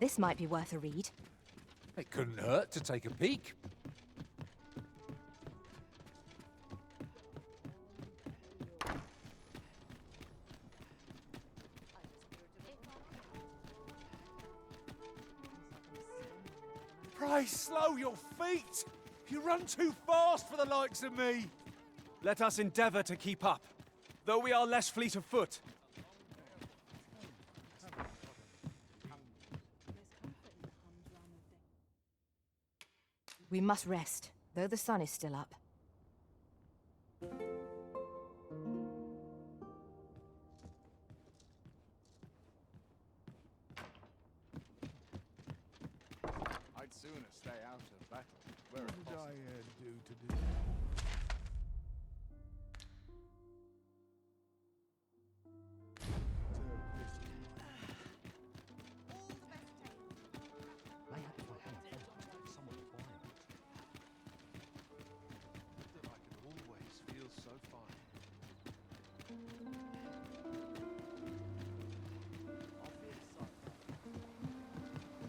This might be worth a read. It couldn't hurt to take a peek. Pray slow your feet! You run too fast for the likes of me! Let us endeavour to keep up, though we are less fleet of foot. We must rest, though the sun is still up. I'd sooner stay out of battle. Where What it did possible. I do today? That I could always feel so fine.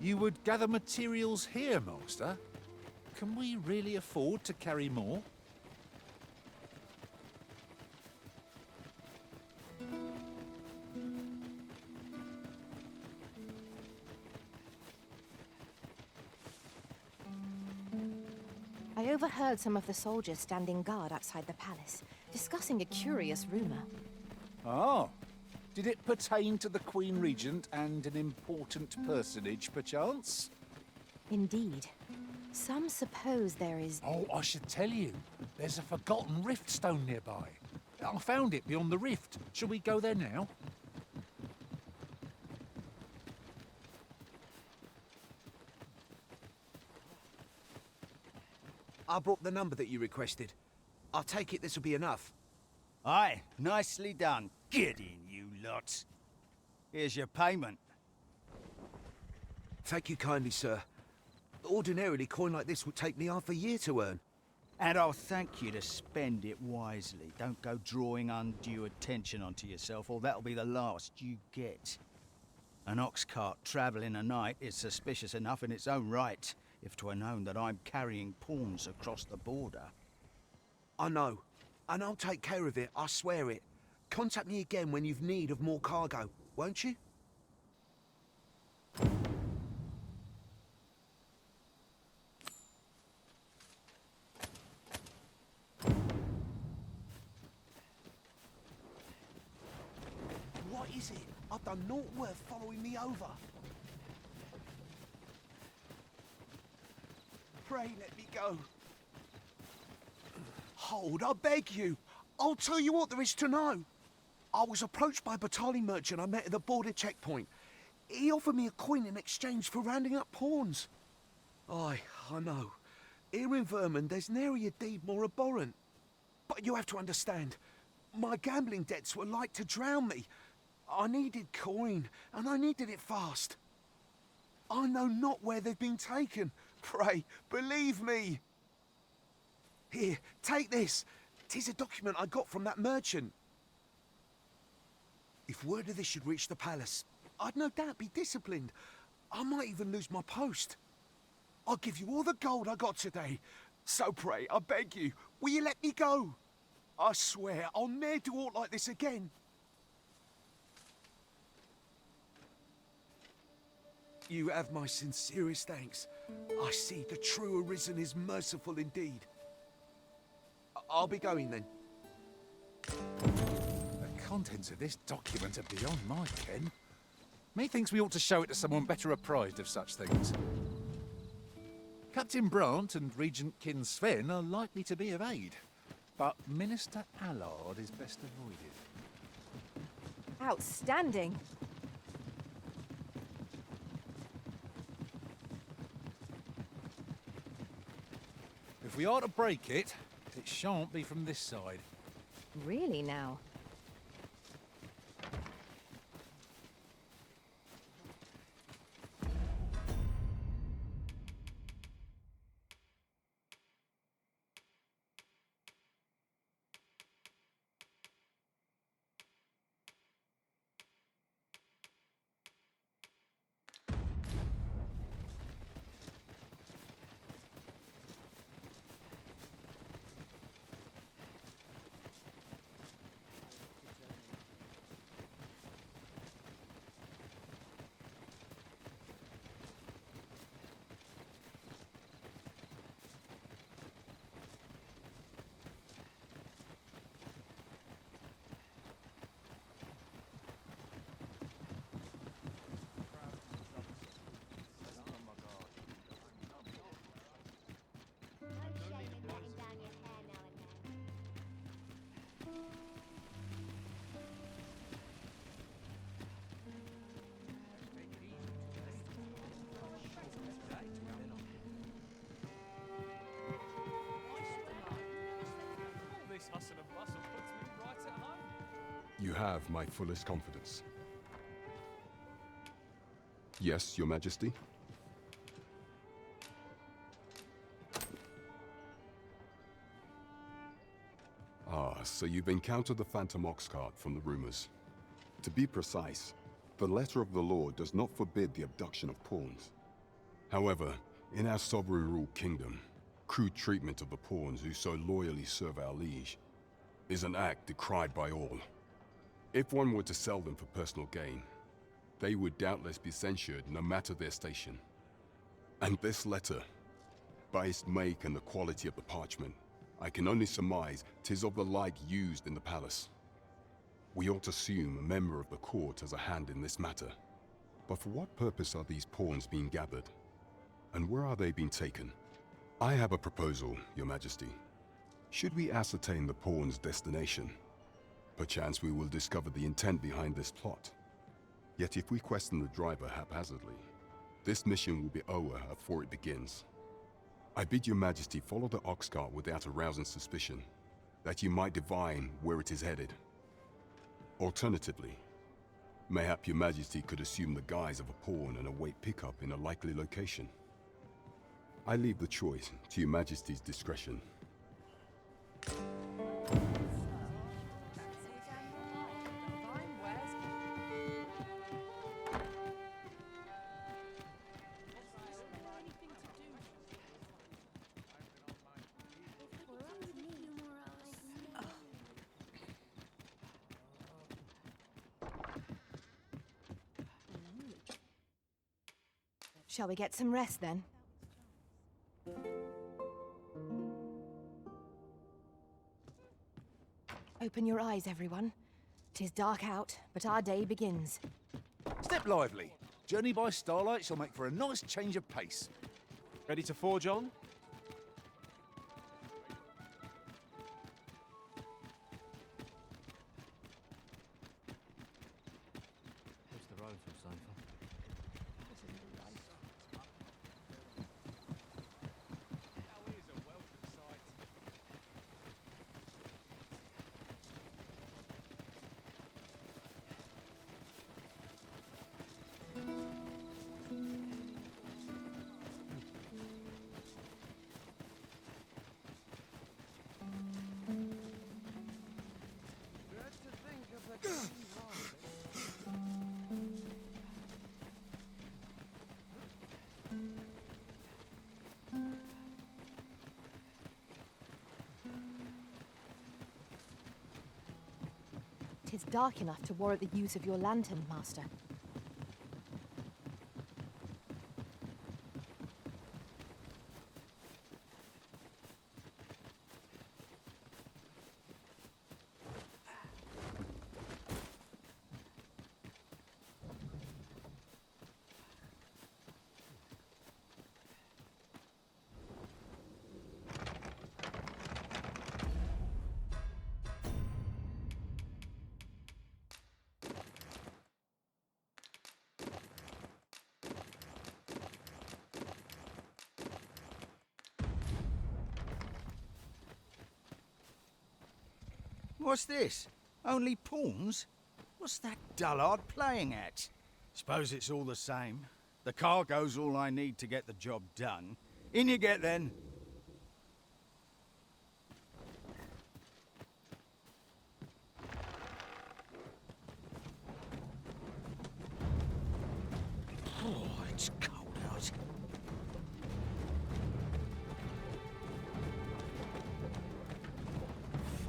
You would gather materials here, Master? Can we really afford to carry more? I overheard some of the soldiers standing guard outside the palace, discussing a curious rumor. Oh. Did it pertain to the Queen Regent and an important personage, perchance? Indeed. Some suppose there is... Oh, I should tell you. There's a forgotten rift stone nearby. I found it beyond the rift. Shall we go there now? I brought the number that you requested. I take it this will be enough. Aye, nicely done. Get in, you lot. Here's your payment. Thank you kindly, sir. Ordinarily, coin like this would take me half a year to earn. And I'll thank you to spend it wisely. Don't go drawing undue attention onto yourself, or that'll be the last you get. An ox cart travelling a night is suspicious enough in its own right, if 'twere known that I'm carrying pawns across the border. I know. And I'll take care of it, I swear it. Contact me again when you've need of more cargo, won't you? What is it? I've done naught worth following me over. Pray let me go. Hold, I beg you. I'll tell you what there is to know. I was approached by a battalion merchant I met at the border checkpoint. He offered me a coin in exchange for rounding up pawns. Aye, I know. Here in Vermund, there's nary a deed more abhorrent. But you have to understand, my gambling debts were like to drown me. I needed coin, and I needed it fast. I know not where they've been taken. Pray, believe me. Here, take this. 'Tis a document I got from that merchant. If word of this should reach the palace, I'd no doubt be disciplined. I might even lose my post. I'll give you all the gold I got today. So pray, I beg you, will you let me go? I swear I'll ne'er do aught like this again. You have my sincerest thanks. I see the true Arisen is merciful indeed. I'll be going then. The contents of this document are beyond my ken. Methinks we ought to show it to someone better apprised of such things. Captain Brandt and Regent Kin Sven are likely to be of aid, but Minister Allard is best avoided. Outstanding! If we are to break it, it shan't be from this side. Really now? You have my fullest confidence. Yes, Your Majesty? Ah, so you've encountered the Phantom Ox cart from the rumors. To be precise, the letter of the law does not forbid the abduction of pawns. However, in our sovereign-ruled kingdom, crude treatment of the pawns who so loyally serve our liege is an act decried by all. If one were to sell them for personal gain, they would doubtless be censured no matter their station. And this letter, by its make and the quality of the parchment, I can only surmise 'tis of the like used in the palace. We ought to assume a member of the court has a hand in this matter. But for what purpose are these pawns being gathered? And where are they being taken? I have a proposal, Your Majesty. Should we ascertain the pawn's destination, perchance we will discover the intent behind this plot. Yet if we question the driver haphazardly, this mission will be over before it begins. I bid Your Majesty follow the ox cart without arousing suspicion, that you might divine where it is headed. Alternatively, mayhap Your Majesty could assume the guise of a pawn and await pickup in a likely location. I leave the choice to Your Majesty's discretion. Shall we get some rest then? Open your eyes, everyone. 'Tis dark out, but our day begins. Step lively. Journey by starlight shall make for a nice change of pace. Ready to forge on? What's the road feel safer? Tis dark enough to warrant the use of your lantern, Master. What's this? Only pawns? What's that dullard playing at? Suppose it's all the same. The cargo's all I need to get the job done. In you get then. Oh, it's cold out.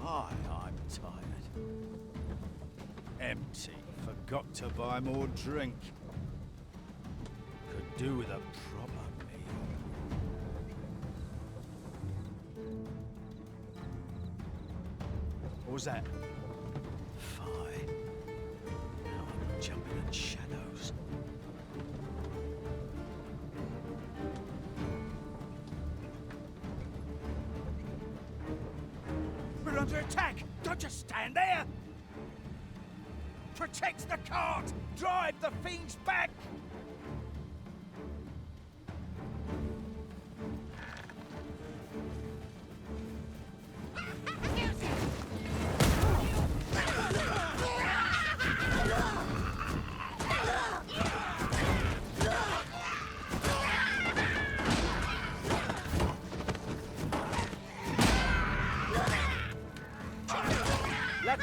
Fine, I'm tired. Empty. Forgot to buy more drink. Could do with a proper meal. What was that? Fine. Now I'm jumping in shadows. We're under attack! Don't just stand there! Protect the cart! Drive the fiends back!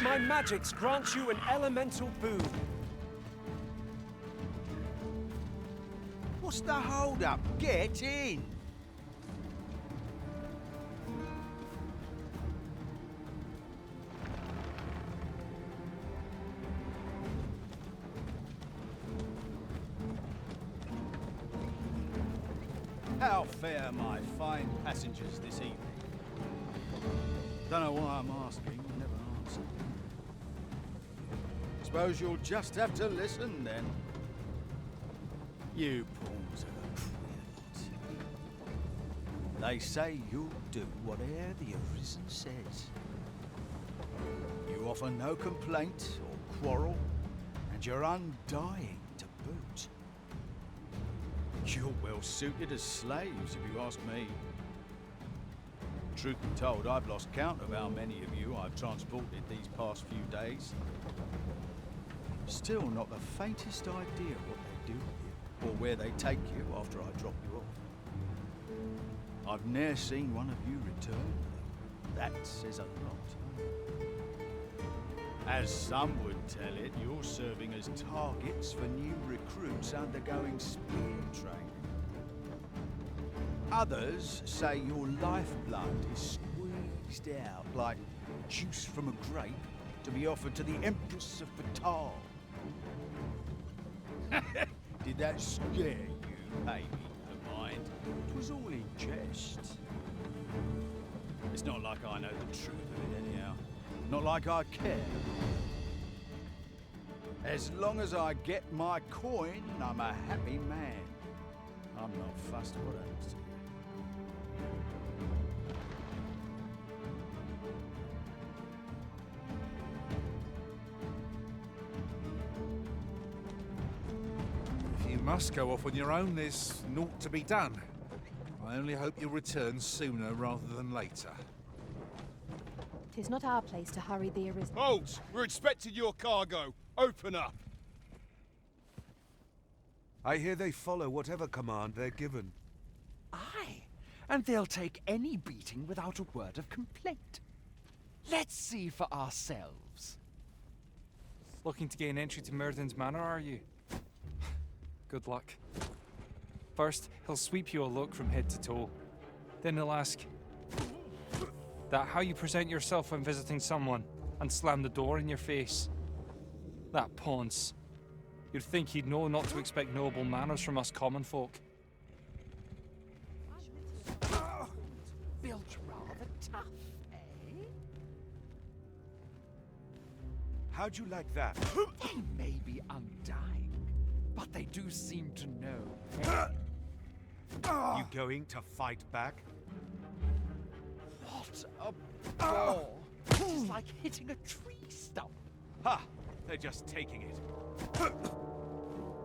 my magics grant you an elemental boon. What's the hold-up? Get in! How fare my fine passengers this evening? Don't know why I'm asking, you never answer. Suppose you'll just have to listen then. You pawns are a queer lot. They say you'll do whatever the Arisen says. You offer no complaint or quarrel, and you're undying to boot. You're well suited as slaves, if you ask me. Truth be told, I've lost count of how many of you I've transported these past few days. Still not the faintest idea what they do with you, or where they take you after I drop you off. I've ne'er seen one of you return, though. That says a lot. As some would tell it, you're serving as targets for new recruits undergoing spear training. Others say your lifeblood is squeezed out like juice from a grape to be offered to the Empress of Batal. Did that scare you, baby? No mind. It was all in jest. It's not like I know the truth of it anyhow. Not like I care. As long as I get my coin, I'm a happy man. I'm not fussed what happens to you. If you must go off on your own, there's naught to be done. I only hope you'll return sooner rather than later. 'Tis not our place to hurry the Arisen. Halt! We're expecting your cargo. Open up. I hear they follow whatever command they're given. Aye, and they'll take any beating without a word of complaint. Let's see for ourselves. Looking to gain entry to Myrddin's Manor, are you? Good luck. First, he'll sweep you a look from head to toe. Then he'll ask, that how you present yourself when visiting someone, and slam the door in your face. That Ponce. You'd think he'd know not to expect noble manners from us common folk. Built rather tough, eh? How'd you like that? They may be undying, but they do seem to know. You going to fight back? What a bore! It's like hitting a tree stump. Ha! They're just taking it. I'm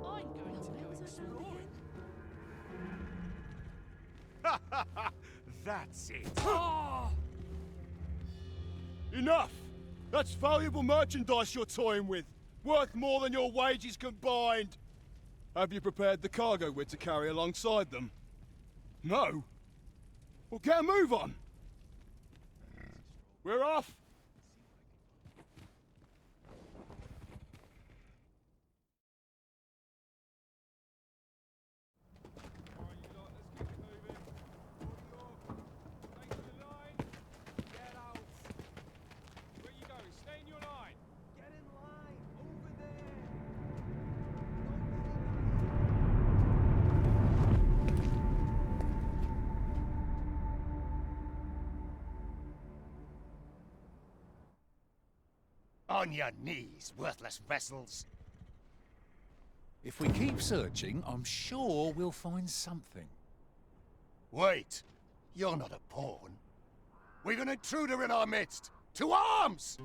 going to go exploring. That's it. Enough! That's valuable merchandise you're toying with. Worth more than your wages combined. Have you prepared the cargo we're to carry alongside them? No? Well, get a move on. We're off. On your knees, worthless vessels. If we keep searching, I'm sure we'll find something. Wait, you're not a pawn. We've an intruder in our midst. To arms!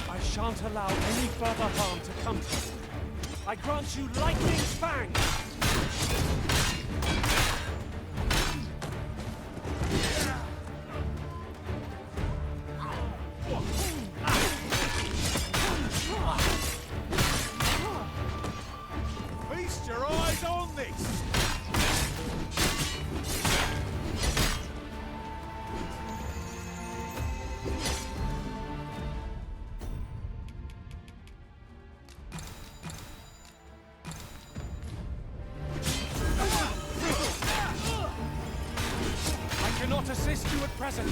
I shan't allow any further harm to come to you. I grant you Lightning's Fang! present.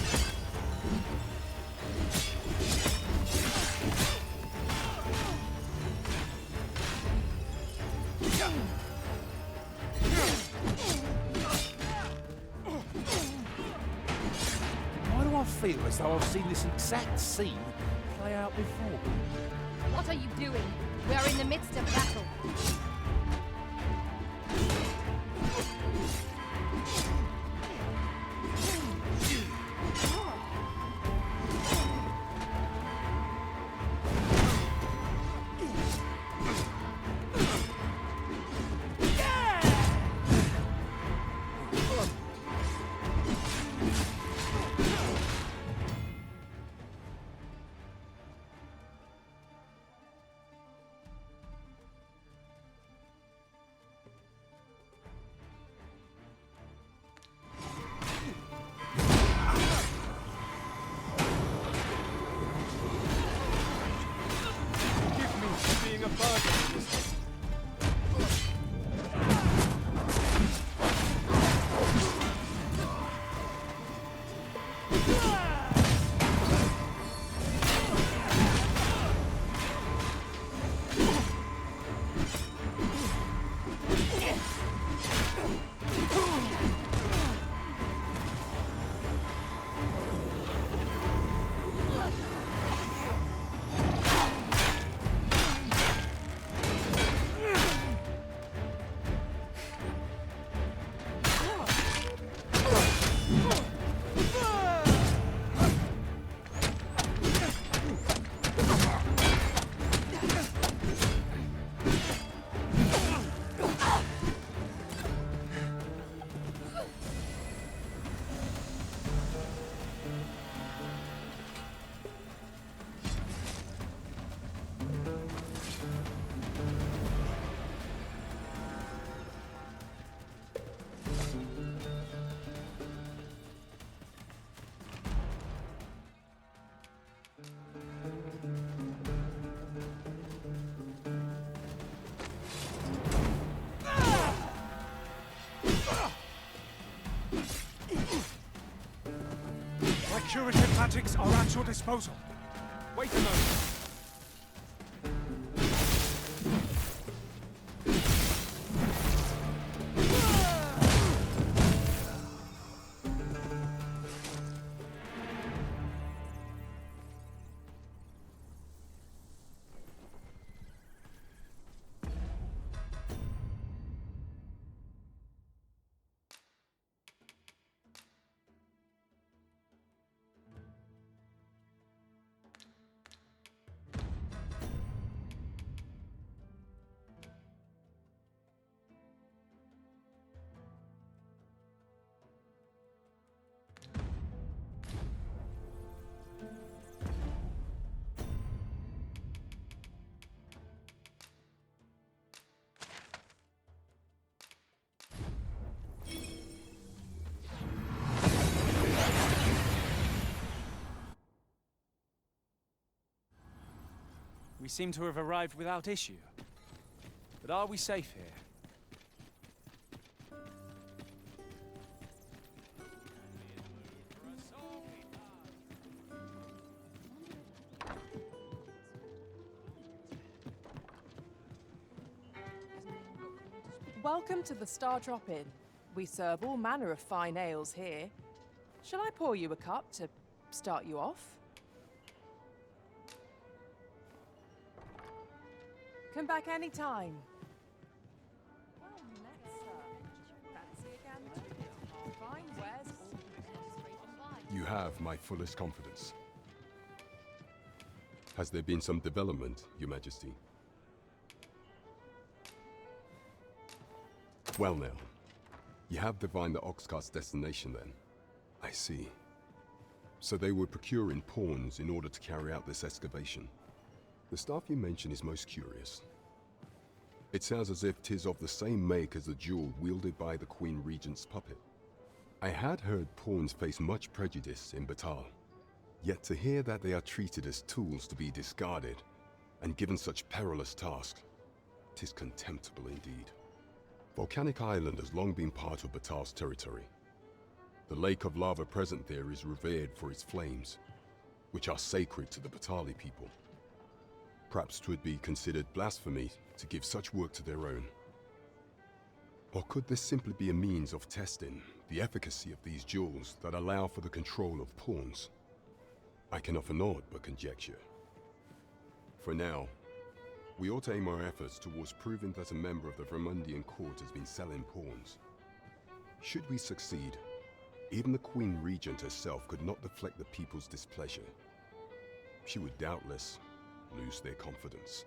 Why do I feel as though I've seen this exact scene play out before? What are you doing? We are in the midst of battle. Being a burden. My curative magics are at your disposal. Wait a moment. We seem to have arrived without issue. But are we safe here? Welcome to the Star Drop Inn. We serve all manner of fine ales here. Shall I pour you a cup to start you off? Come back any time. Well met, sir. Fancy a gander? Fine wares all. You have my fullest confidence. Has there been some development, Your Majesty? Well now, you have divined the Oxcart's destination then. I see. So they were procuring pawns in order to carry out this excavation. The stuff you mention is most curious. It sounds as if 'tis of the same make as the jewel wielded by the Queen Regent's puppet. I had heard pawns face much prejudice in Batal, yet to hear that they are treated as tools to be discarded and given such perilous tasks, 'tis contemptible indeed. Volcanic Island has long been part of Batal's territory. The lake of lava present there is revered for its flames, which are sacred to the Batali people. Perhaps 'twould be considered blasphemy to give such work to their own. Or could this simply be a means of testing the efficacy of these jewels that allow for the control of pawns? I can offer naught but conjecture. For now, we ought to aim our efforts towards proving that a member of the Vermundian court has been selling pawns. Should we succeed, even the Queen Regent herself could not deflect the people's displeasure. She would doubtless lose their confidence.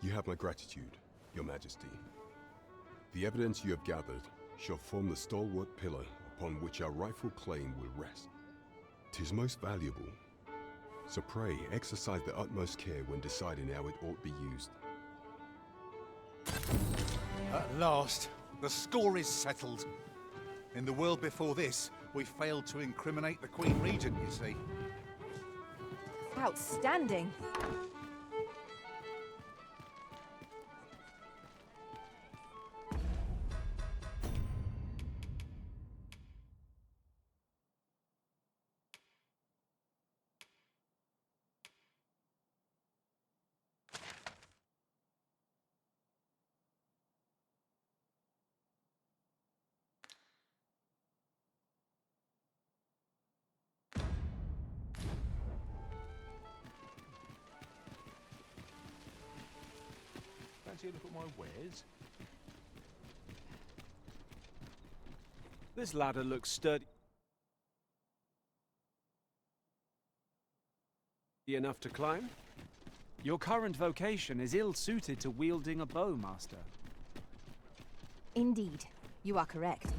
You have my gratitude, Your Majesty. The evidence you have gathered shall form the stalwart pillar upon which our rightful claim will rest. 'Tis most valuable, so pray exercise the utmost care when deciding how it ought be used. At last, the score is settled. In the world before this, we failed to incriminate the Queen Regent, you see. Outstanding. Fancy a look at my wares? This ladder looks sturdy enough to climb. Your current vocation is ill-suited to wielding a bow, Master. Indeed, you are correct.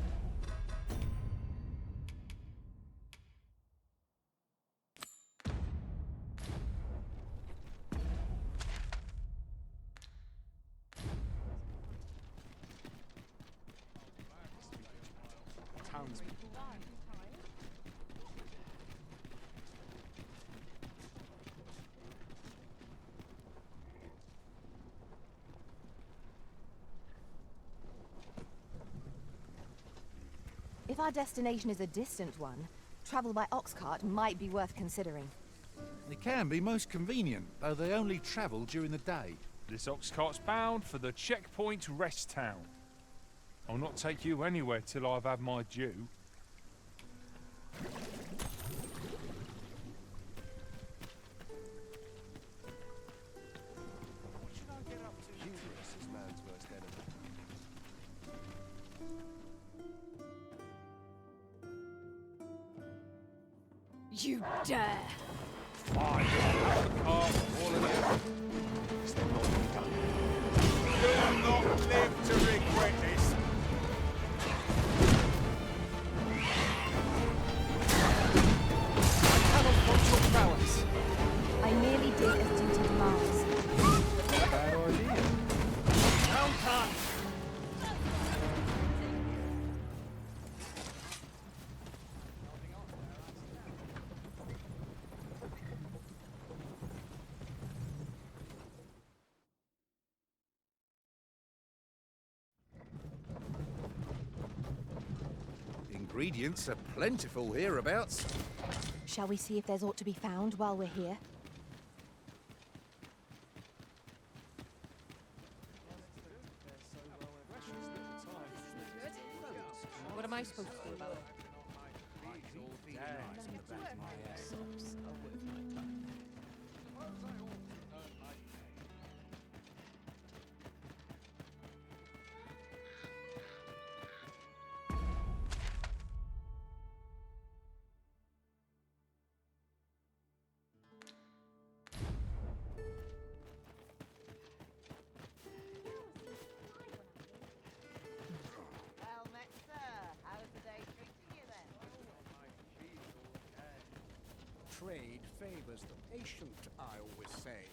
If our destination is a distant one, travel by ox cart might be worth considering. They can be most convenient, though they only travel during the day. This ox cart's bound for the checkpoint rest town. I'll not take you anywhere till I've had my due. You dare! Fine, have the cart, all of you. Is there not to be done? You'll not live to regret this. I cannot fault your prowess. I merely did as duty demands. Bad idea. Well done! Ingredients are plentiful hereabouts. Shall we see if there's aught to be found while we're here? What am I supposed to do about it? Well met, sir. How's the day treating you then? Trade favors the patient, I always say.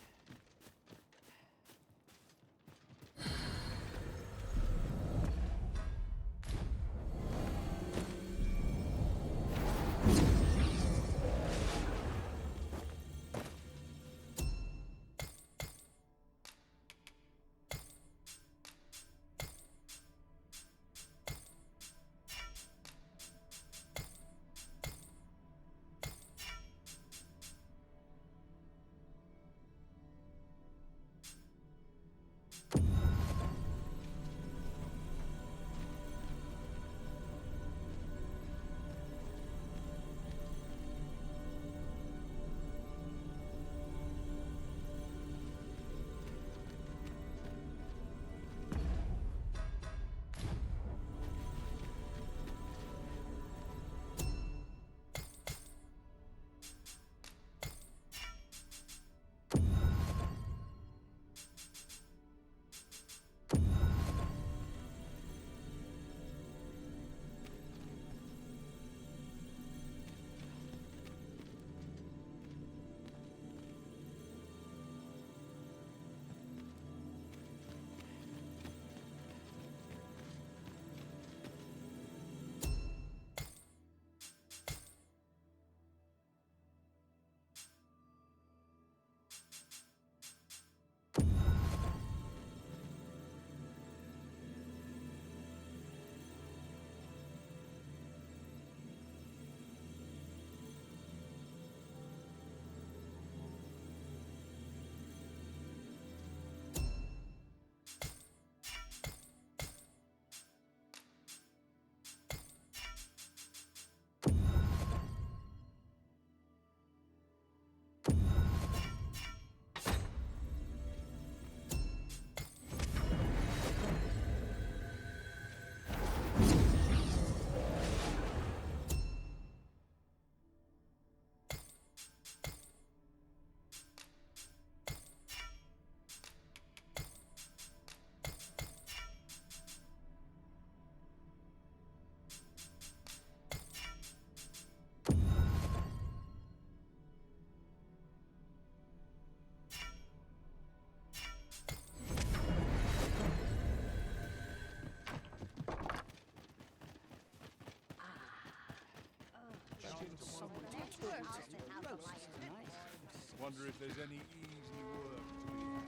wonder if there's any easy work to be had.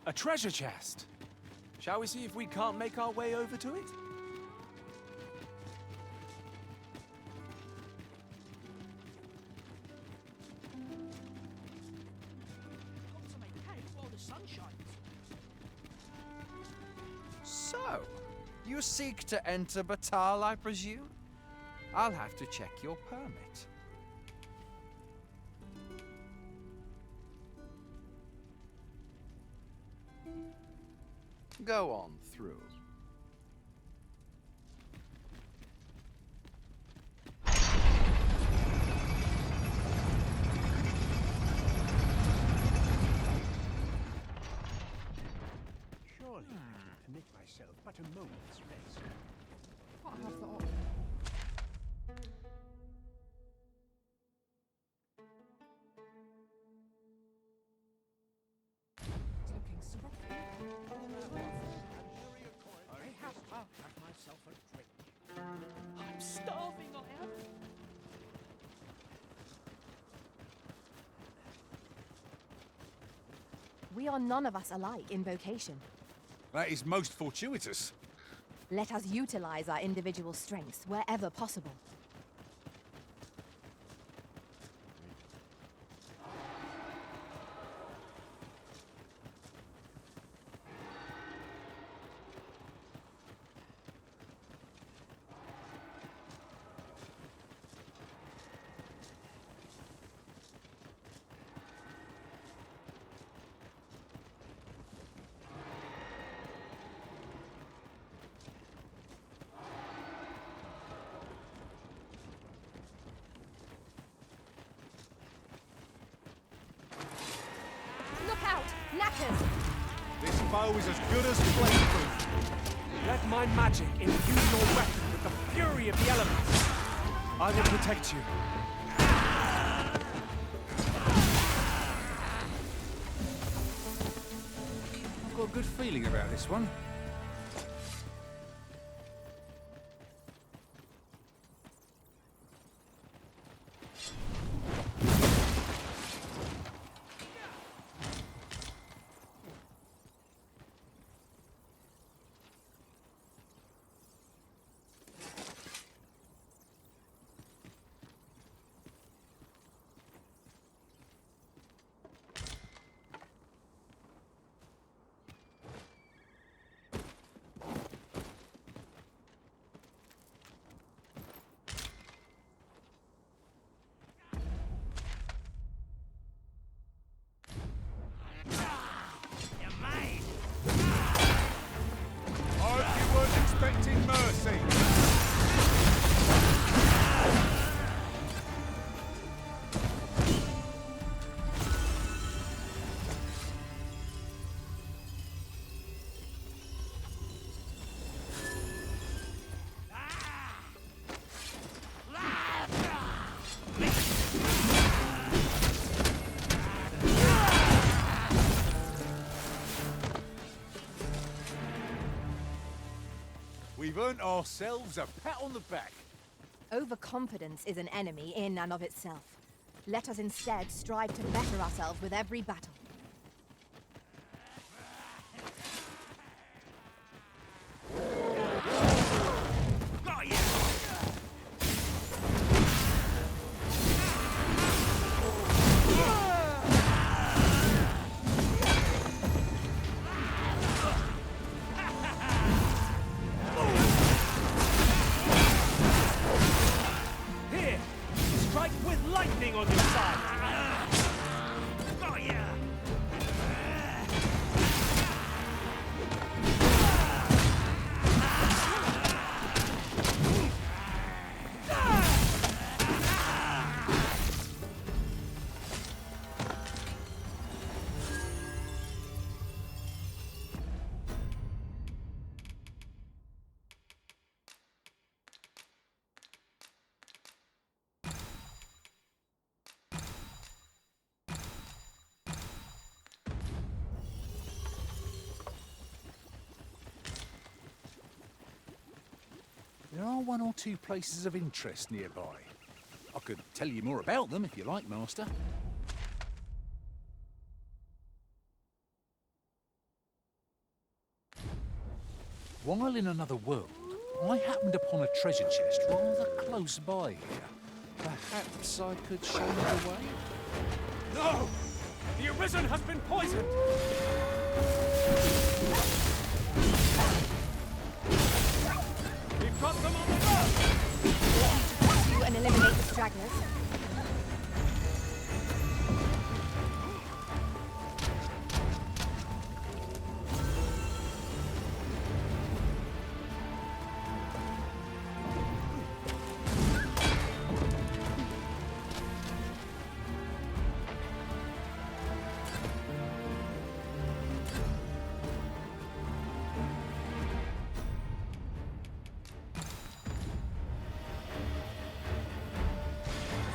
A treasure chest. Shall we see if we can't make our way over to it? Got to make hay while the sun shines. So, you seek to enter Batal, I presume? I'll have to check your permit. Go on through. Surely I can permit myself but a moment's rest. What have thought? Looking so I have to have myself a drink. I'm starving, I am. We are none of us alike in vocation. That is most fortuitous. Let us utilize our individual strengths wherever possible. Look out! Knackers! This bow is as good as flame-proof. Let my magic infuse your weapon with the fury of the elements. I will protect you. I've got a good feeling about this one. I hope you weren't expecting mercy. We've earned ourselves a pat on the back. Overconfidence is an enemy in and of itself. Let us instead strive to better ourselves with every battle. Here! Strike with lightning on your side! one or two places of interest nearby. I could tell you more about them if you like, Master. While in another world, I happened upon a treasure chest rather close by here. Perhaps I could show you the way? No! The Arisen has been poisoned! We've got them on the run! You and eliminate the stragglers.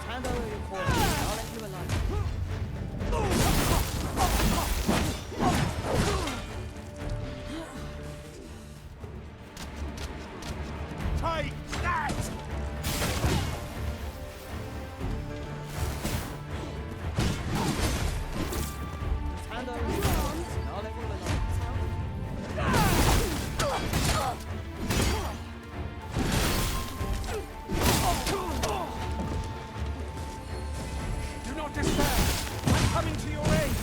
Hand over your forces. I'll let you alone. Take that! Hand over your forces. I'll let you Do not despair! I'm coming to your aid!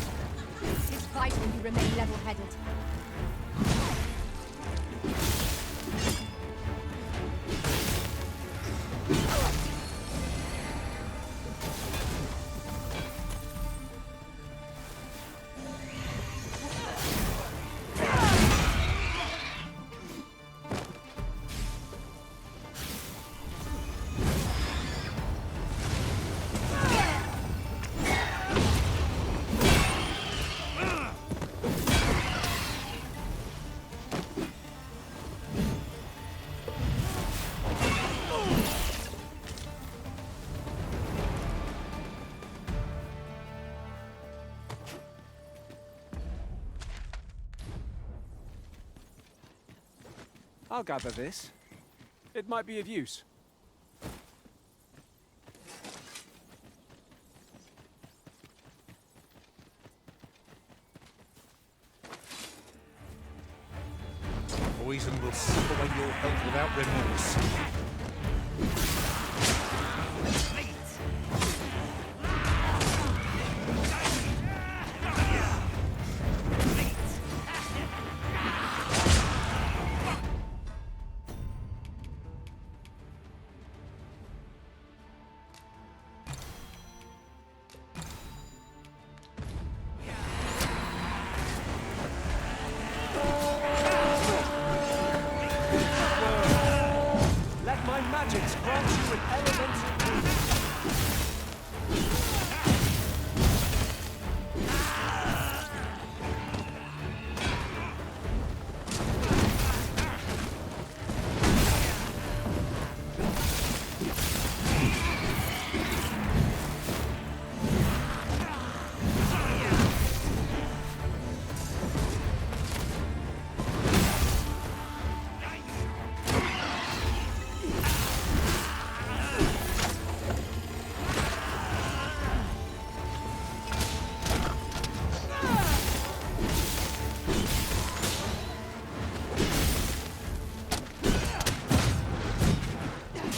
It's vital you remain level-headed. I'll gather this. It might be of use. Poison will suck away your health without remorse. Let my magics grant you an elemental boost.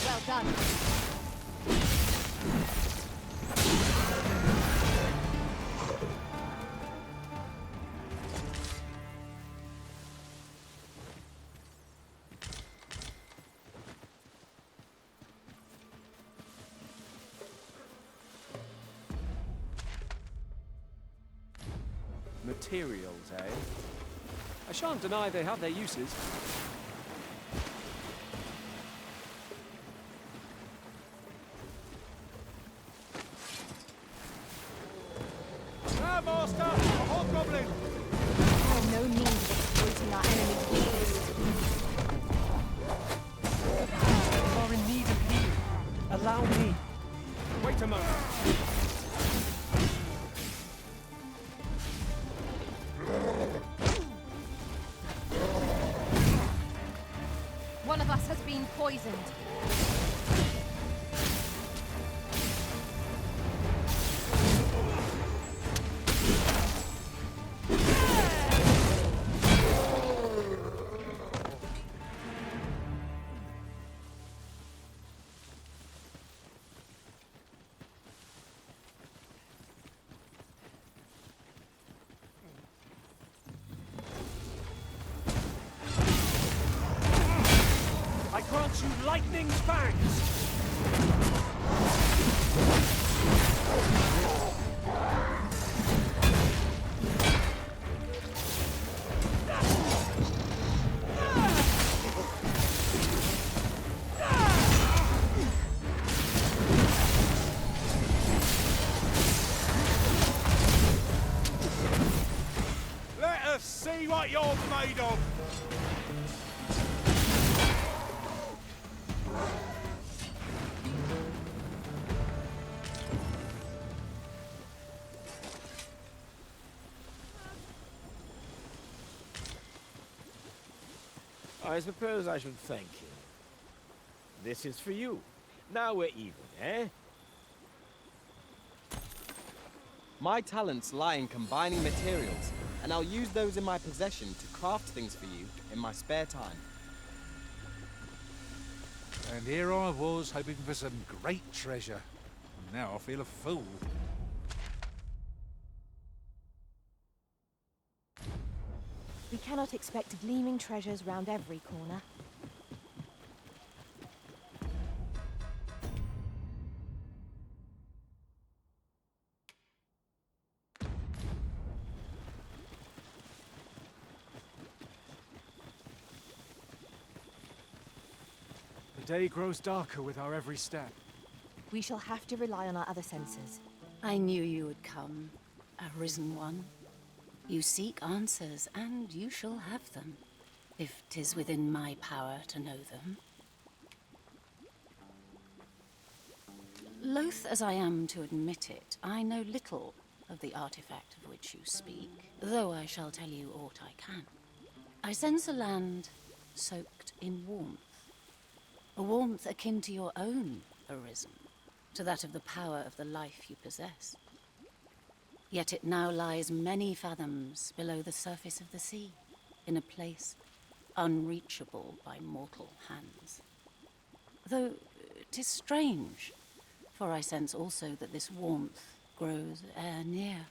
Well done. Materials, eh? I shan't deny they have their uses. Ah, Master! A hobgoblin! There are no means of exploiting our enemy's weakness. You are in need of healing. Allow me. Wait a moment. One of us has been poisoned. poisoned. I grant you lightning fangs! Let us see what you're made of! I suppose I should thank you. This is for you. Now we're even, eh? My talents lie in combining materials, and I'll use those in my possession to craft things for you in my spare time. And here I was, hoping for some great treasure. And now I feel a fool. We cannot expect gleaming treasures round every corner. The day grows darker with our every step. We shall have to rely on our other senses. I knew you would come, Arisen one. You seek answers, and you shall have them, if 'tis within my power to know them. Loath as I am to admit it, I know little of the artifact of which you speak, though I shall tell you aught I can. I sense a land soaked in warmth. A warmth akin to your own, Arisen, to that of the power of the life you possess. Yet it now lies many fathoms below the surface of the sea, in a place unreachable by mortal hands. Though 'tis strange, for I sense also that this warmth grows e'er near.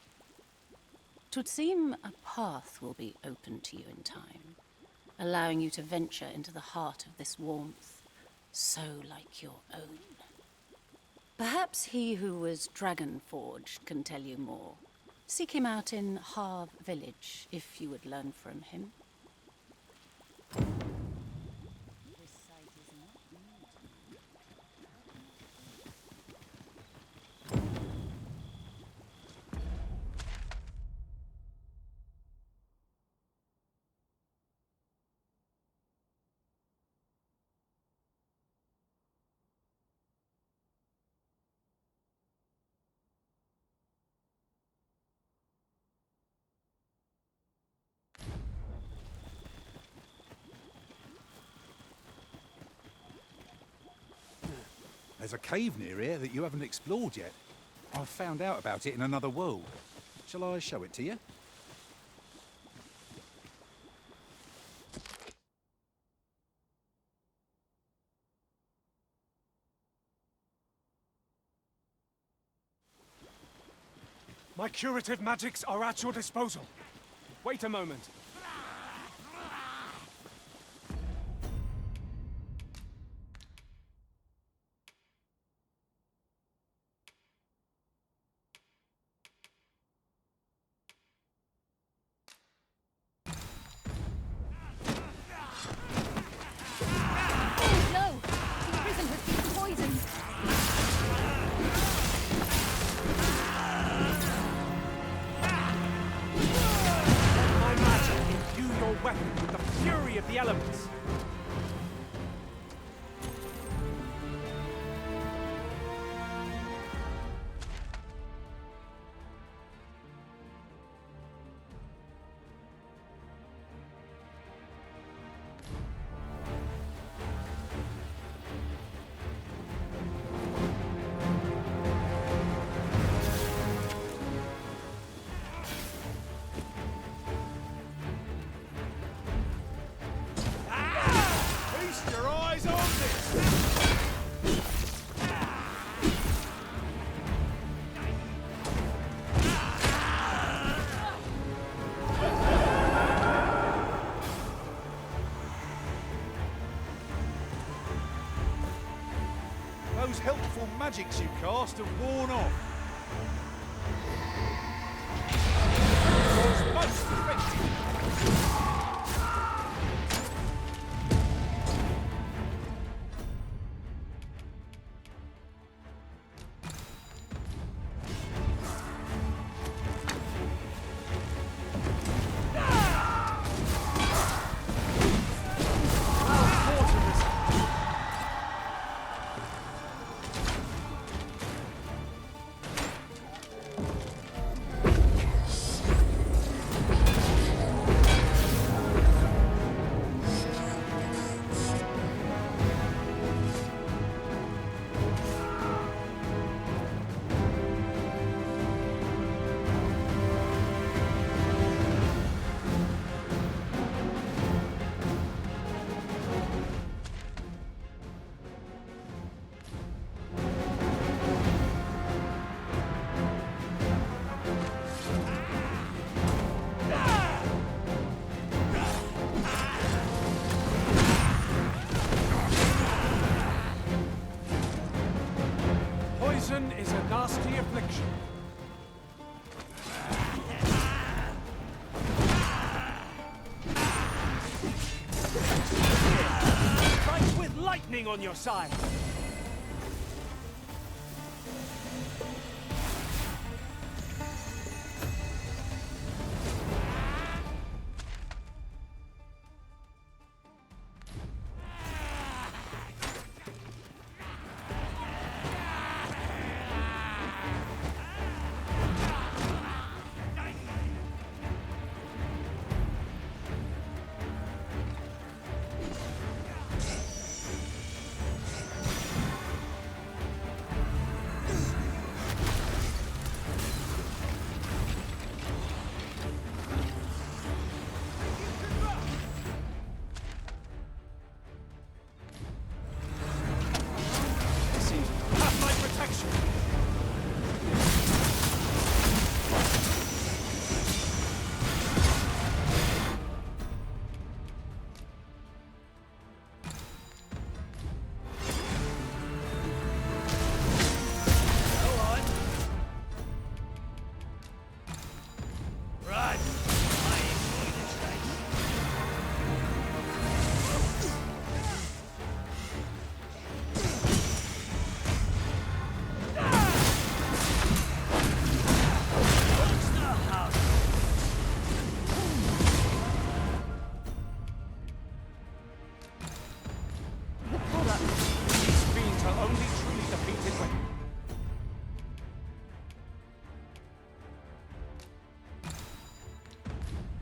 'Twould seem a path will be open to you in time, allowing you to venture into the heart of this warmth, so like your own. Perhaps he who was dragon-forged can tell you more. Seek him out in Harv village, if you would learn from him. There's a cave near here that you haven't explored yet. I've found out about it in another world. Shall I show it to you? My curative magics are at your disposal. Wait a moment. My magic helpful magics you cast have worn off. Was most effective. Poison is a nasty affliction. Strike with lightning on your side.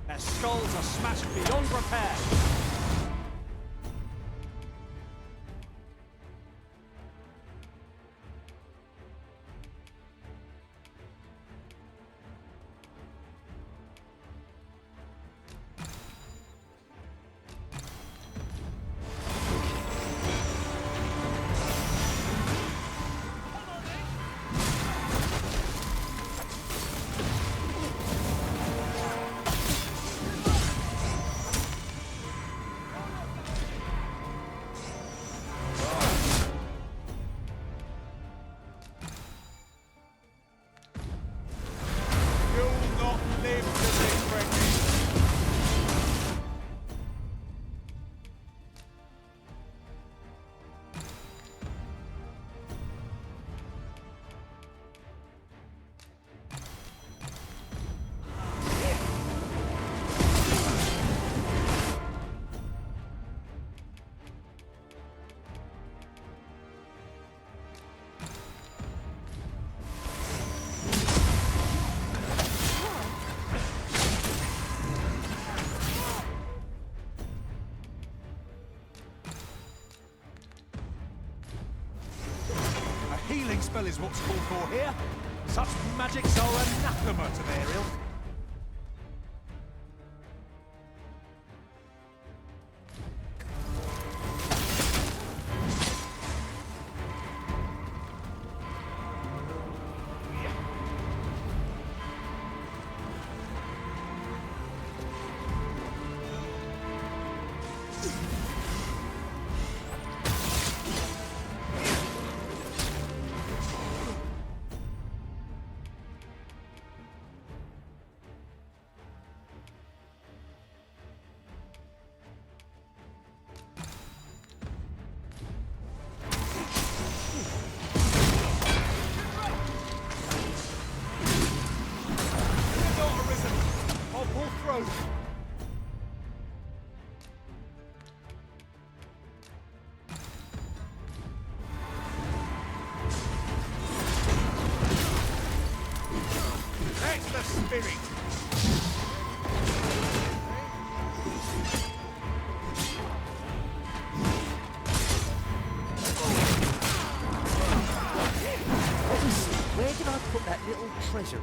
Their skulls are smashed beyond repair. Healing spell is what's called for here. Such magics are anathema to their ilk. through! That's the spirit! Where did I put that little treasure?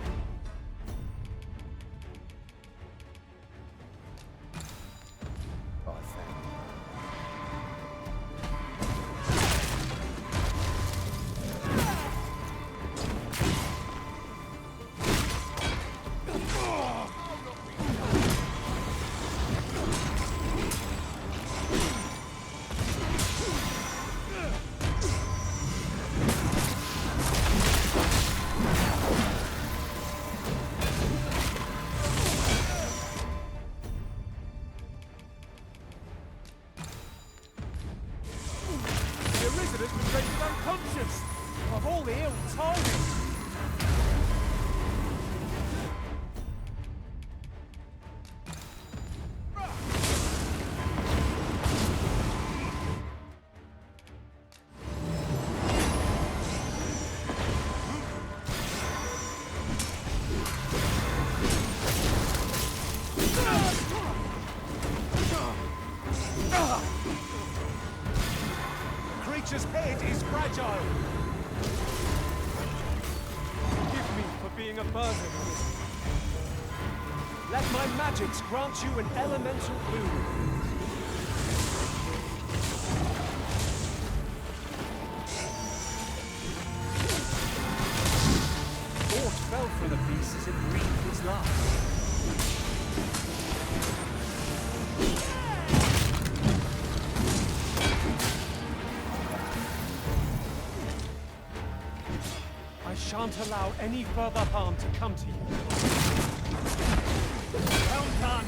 The Arisen has been rendered unconscious! Of all the ill tidings! The creature's head is fragile! Forgive me for being a burden, Arisen. Let my magics grant you an elemental boon. Thought fell from the beast as it breathed its last. I shan't allow any further harm to come to you. Well done!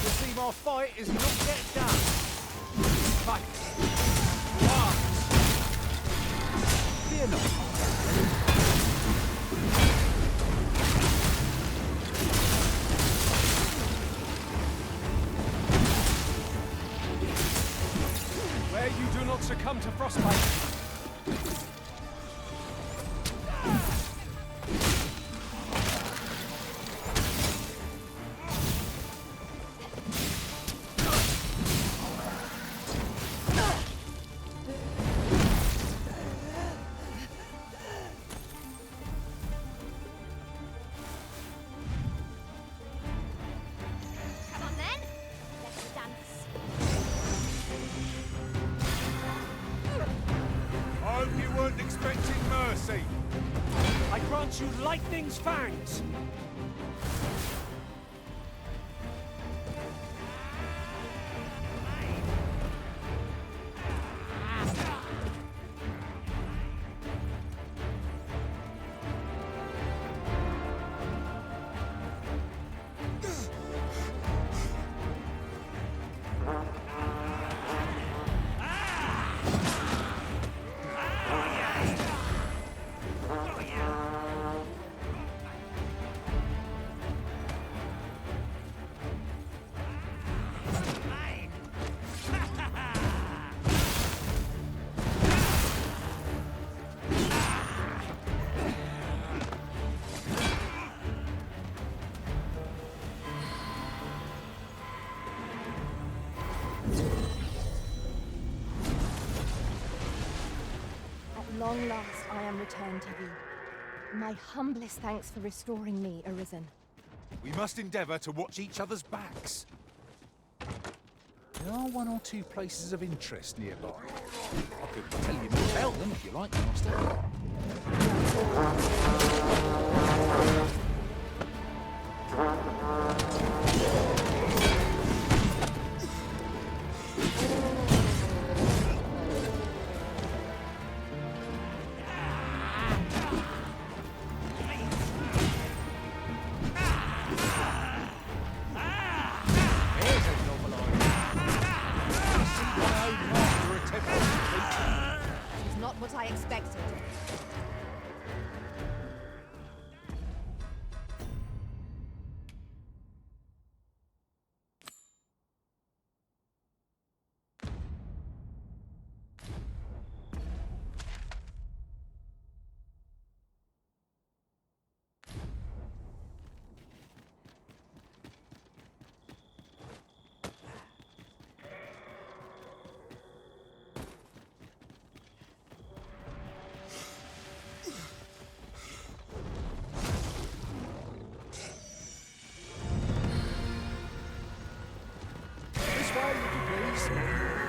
You see, my fight is not yet done. Fight. Fear not. Where you do not succumb to frostbite. Come on then, let's dance. I hope you weren't expecting mercy. I grant you lightning's fangs. long last I am returned to thee. My humblest thanks for restoring me, Arisen. We must endeavour to watch each other's backs. There are one or two places of interest nearby. I could tell you more about them if you like, Master. It's not what I expected. This way, if you please.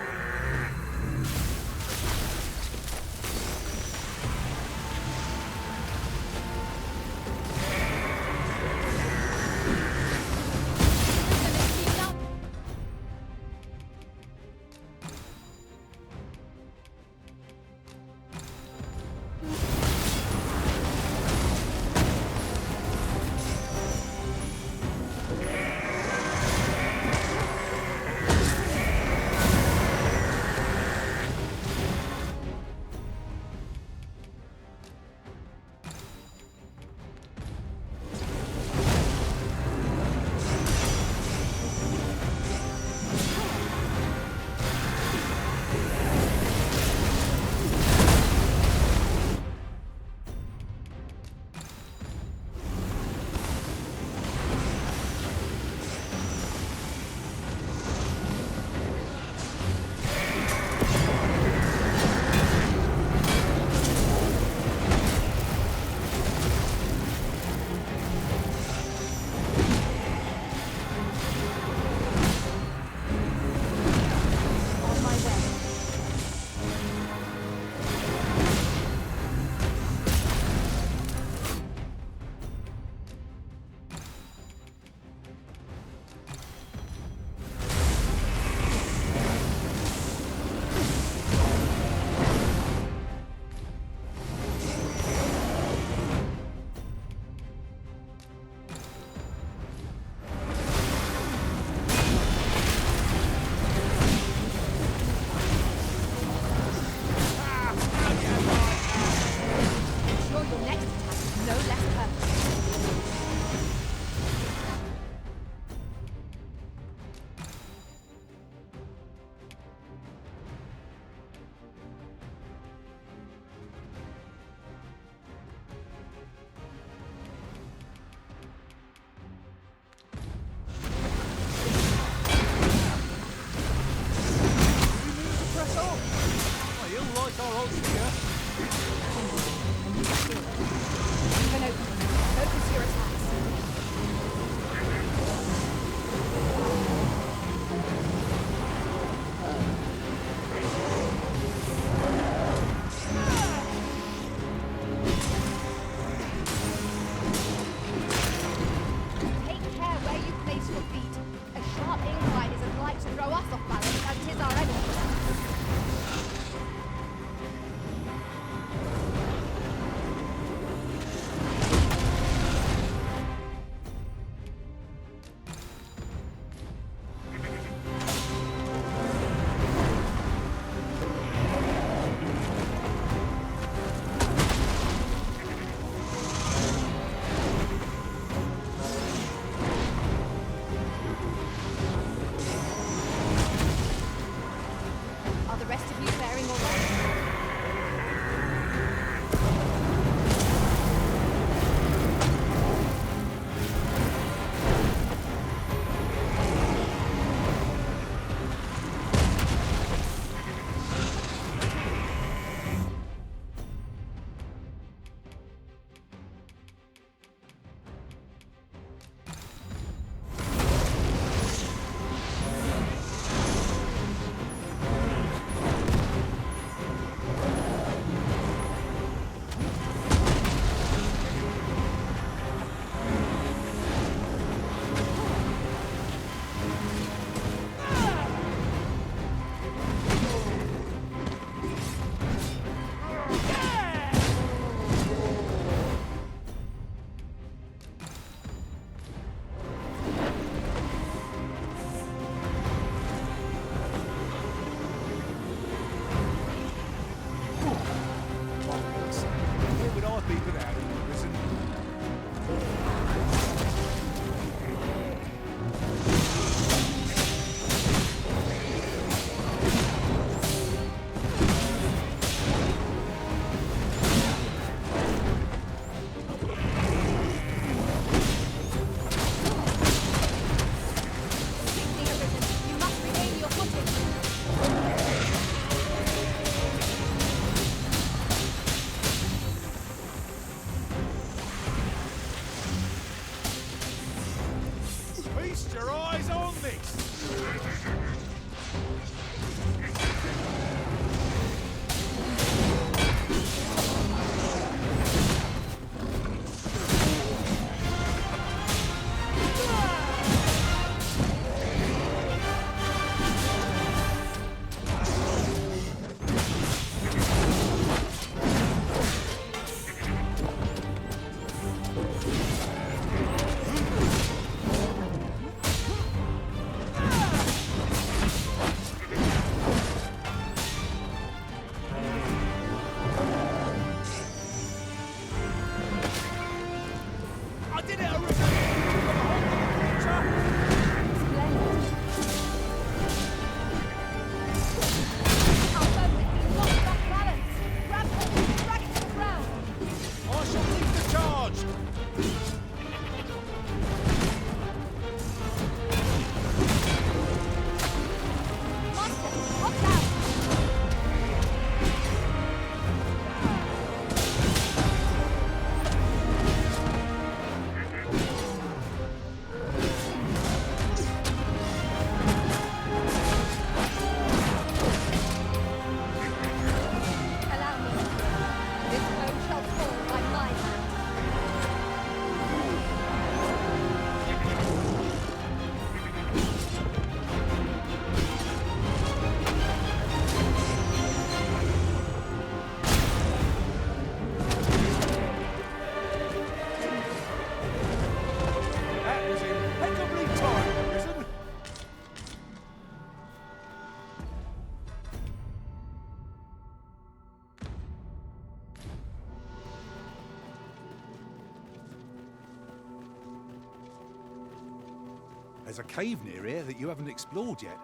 There's a cave near here that you haven't explored yet.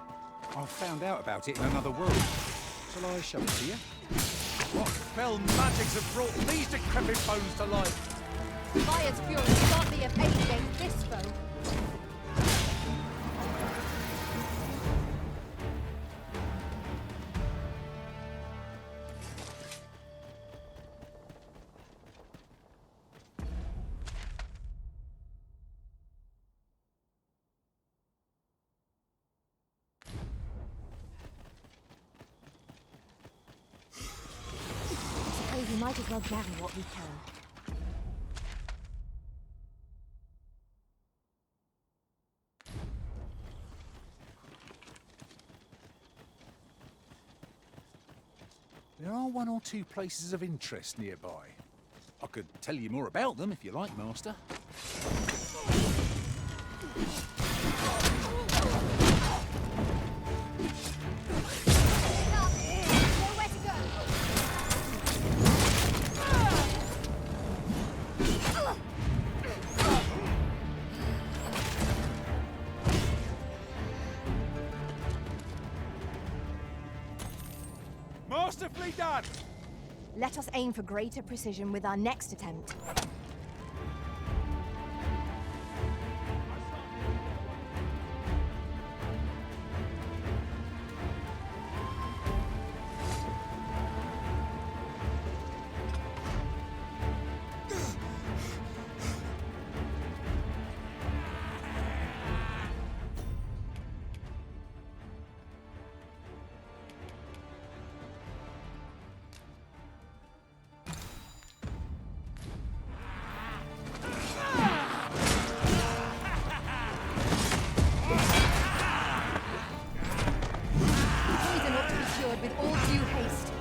I found out about it in another world. Shall I show it to you? What fell magics have brought these decrepit bones to life? Fire's fury can't be of aid against this foe. We might as well gather what we can. There are one or two places of interest nearby. I could tell you more about them if you like, Master. Masterfully done! Let us aim for greater precision with our next attempt. With all due haste.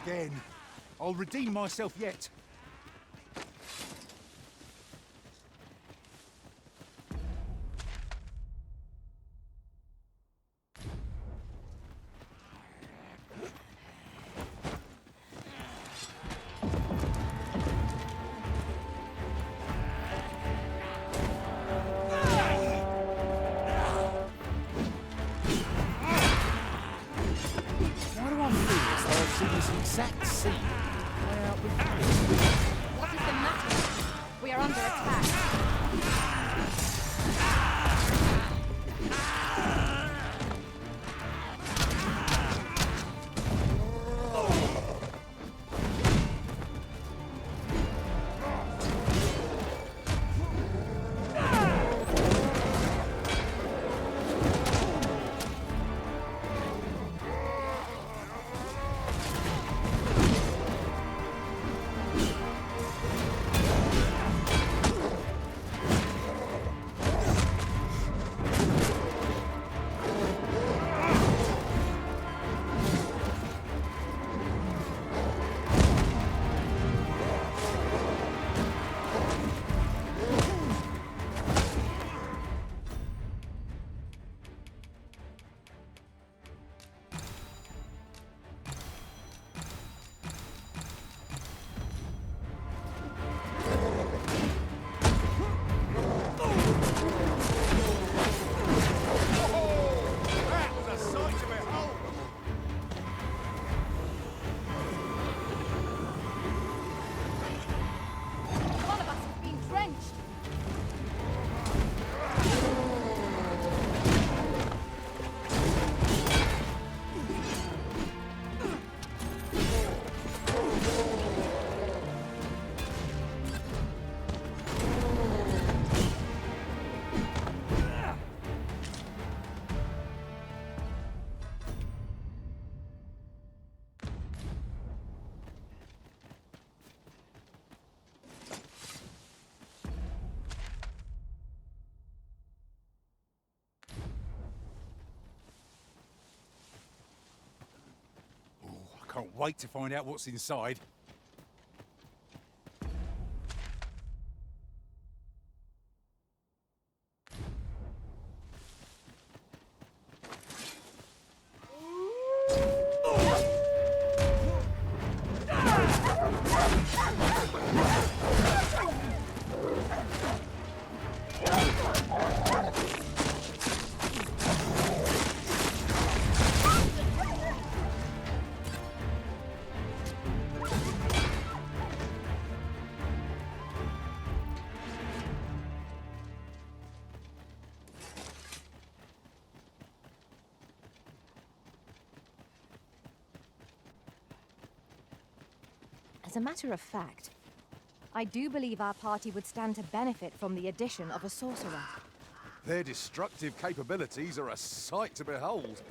Again. I'll redeem myself yet. this exact scene play out with What is the matter? We are under attack. One of us has been drenched. I can't wait to find out what's inside. As a matter of fact, I do believe our party would stand to benefit from the addition of a sorcerer. Their destructive capabilities are a sight to behold.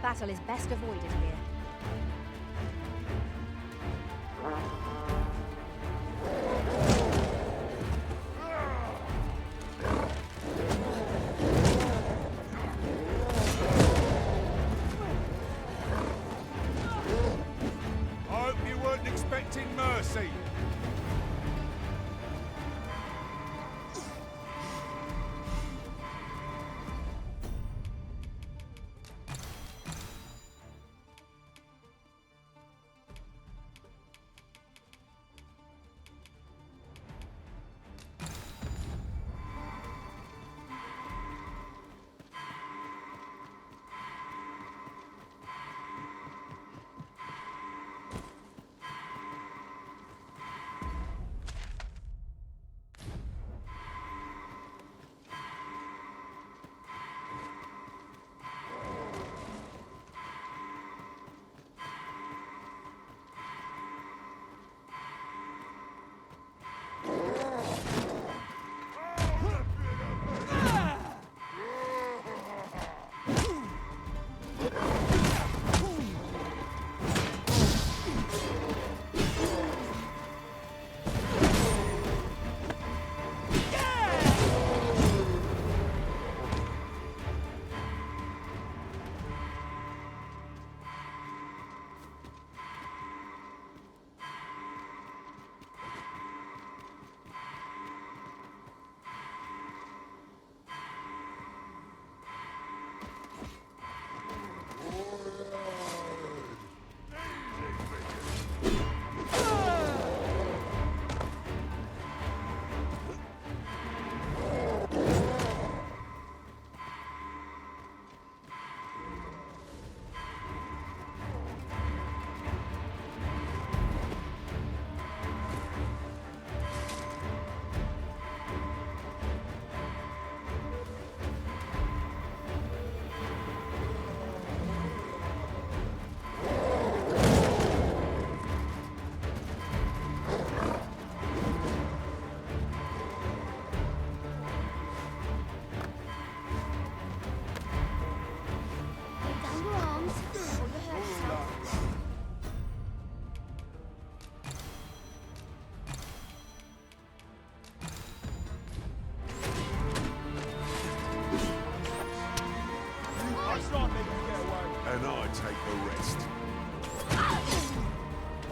Battle is best avoided here. I hope you weren't expecting mercy.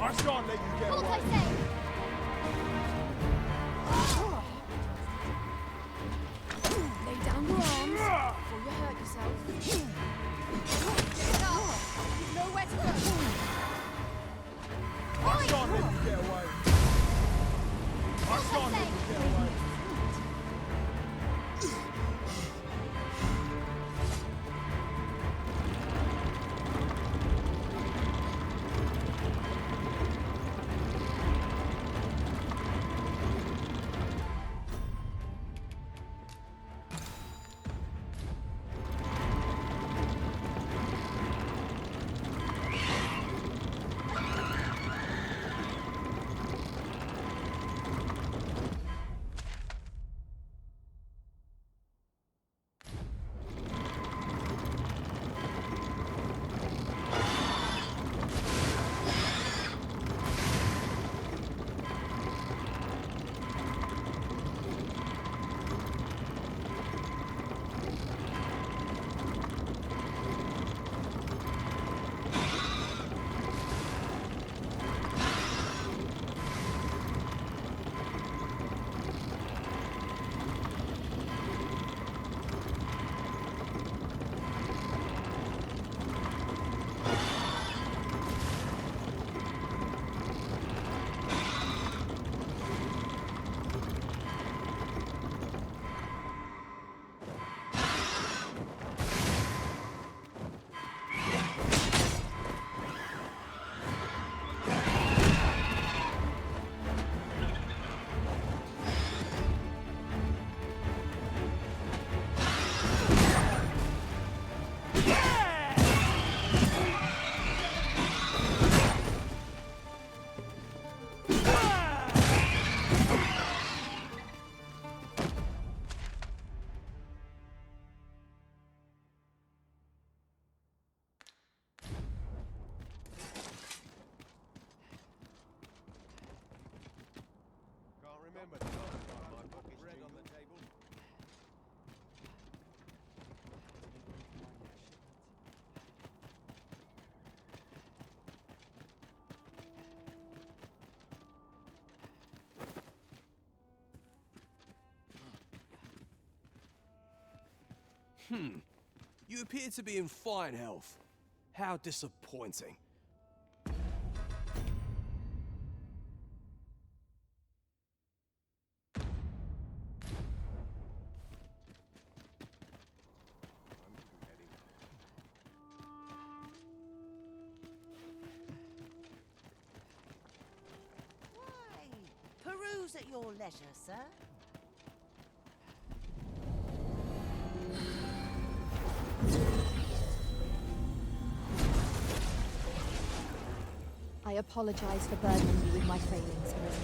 I shan't let you get What away. I say? Lay down your arms before you hurt yourself. Get up! You've nowhere to go. I shan't let you get away. I shan't let you get away. Remember the last time my book is bread on the table. You appear to be in fine health. How disappointing. Peruse at your leisure, sir. I apologize for burdening you with my failings, Arisen.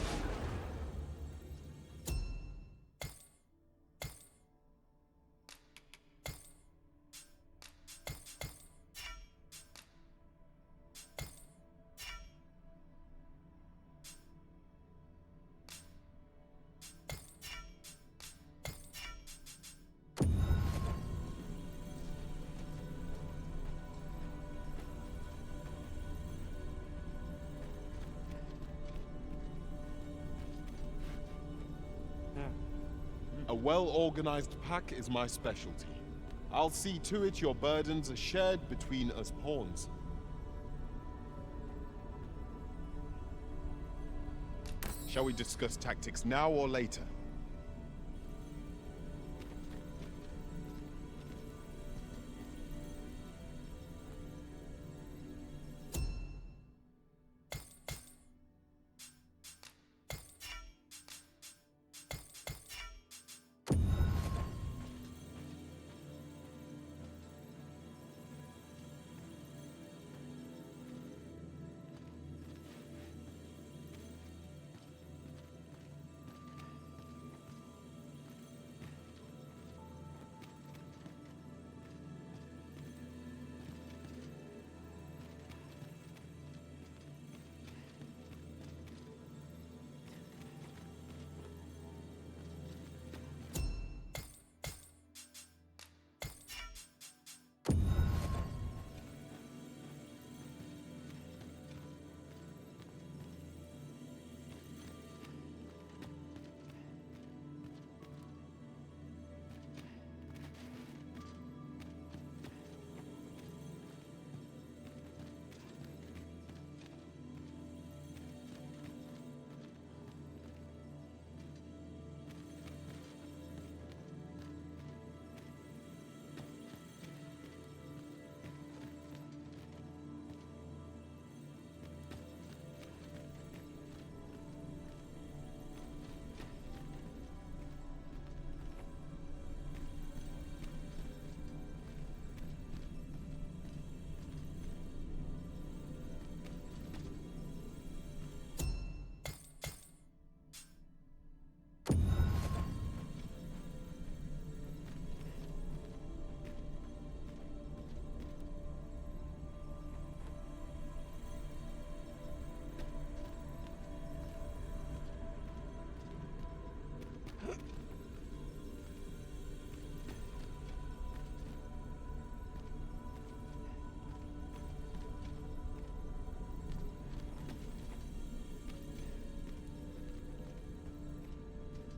A well-organized pack is my specialty. I'll see to it your burdens are shared between us pawns. Shall we discuss tactics now or later?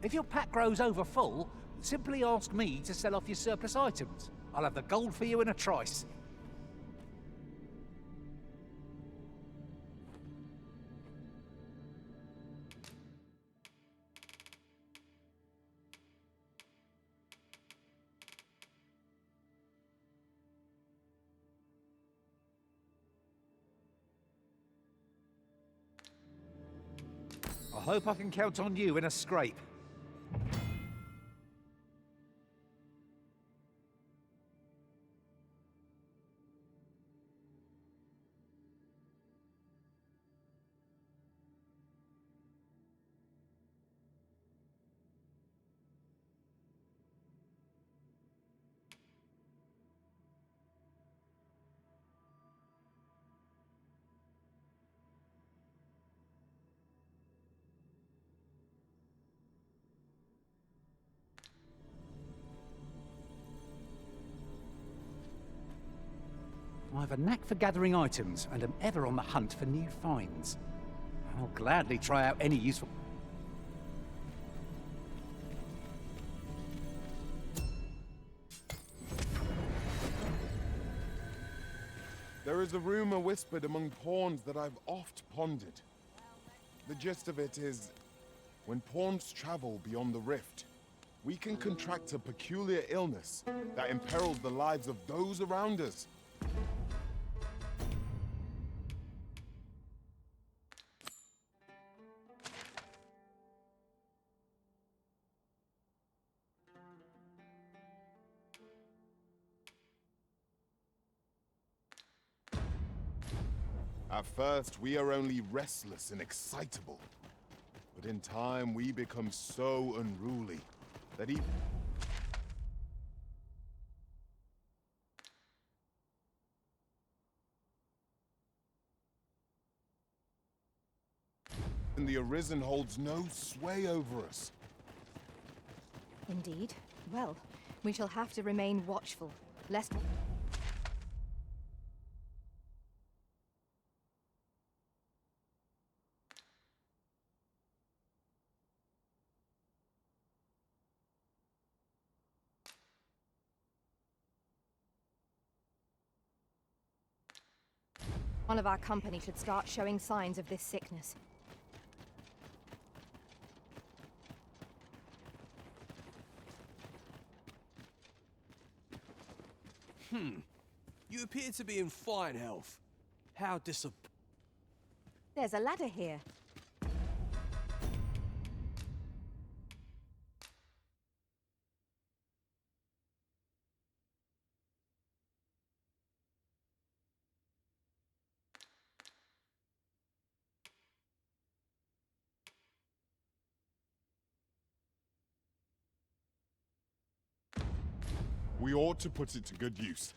If your pack grows over full, simply ask me to sell off your surplus items. I'll have the gold for you in a trice. I hope I can count on you in a scrape. I have a knack for gathering items and am ever on the hunt for new finds. I'll gladly try out any useful... There is a rumor whispered among pawns that I've oft pondered. The gist of it is, when pawns travel beyond the rift, we can contract a peculiar illness that imperils the lives of those around us. At first, we are only restless and excitable. But in time, we become so unruly that even the Arisen holds no sway over us. Indeed. Well, we shall have to remain watchful, lest... one of our company should start showing signs of this sickness. You appear to be in fine health. How disappointing. There's a ladder here. We ought to put it to good use.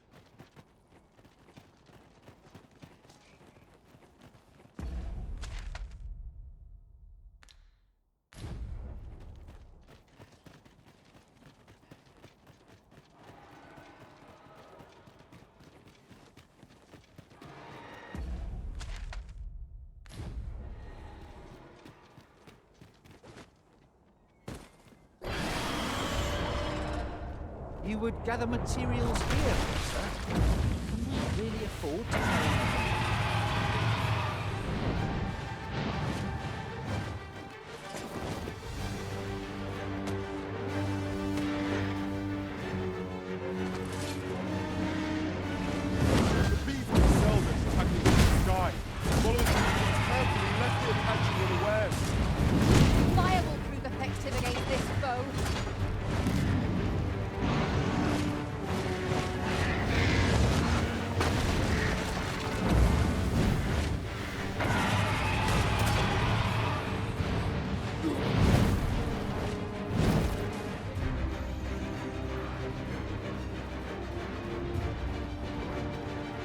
You would gather materials here, sir? Can we really afford to carry... Fire will prove effective against this foe.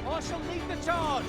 I shall lead the charge!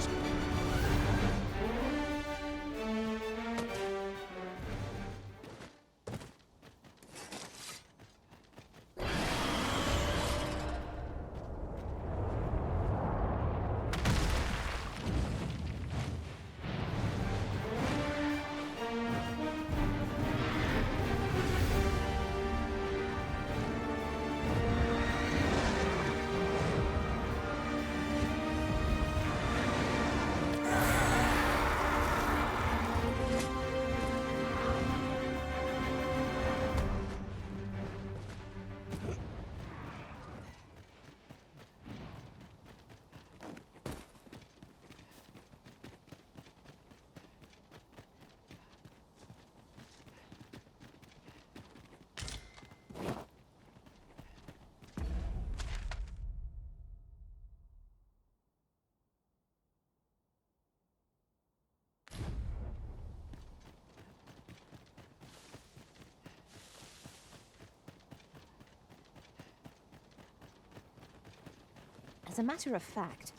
As a matter of fact,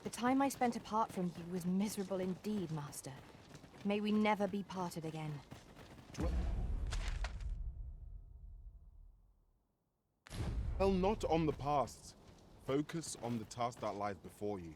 the time I spent apart from you was miserable indeed, Master. May we never be parted again. Dwell not on the past. Focus on the task that lies before you.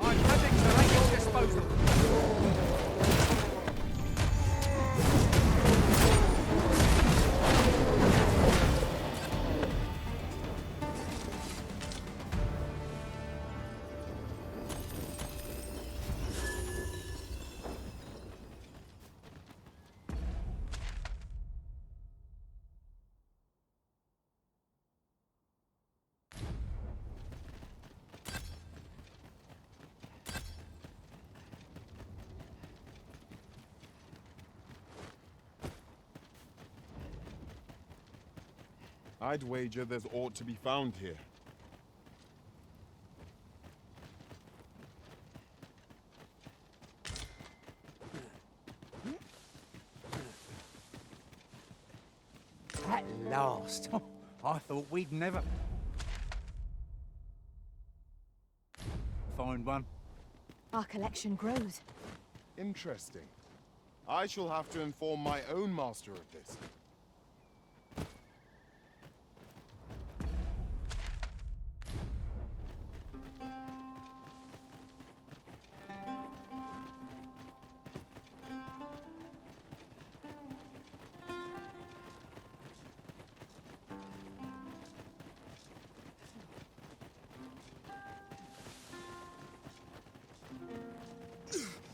My magics are at your disposal. I'd wager there's aught to be found here. At last. I thought we'd never find one. Our collection grows. Interesting. I shall have to inform my own master of this.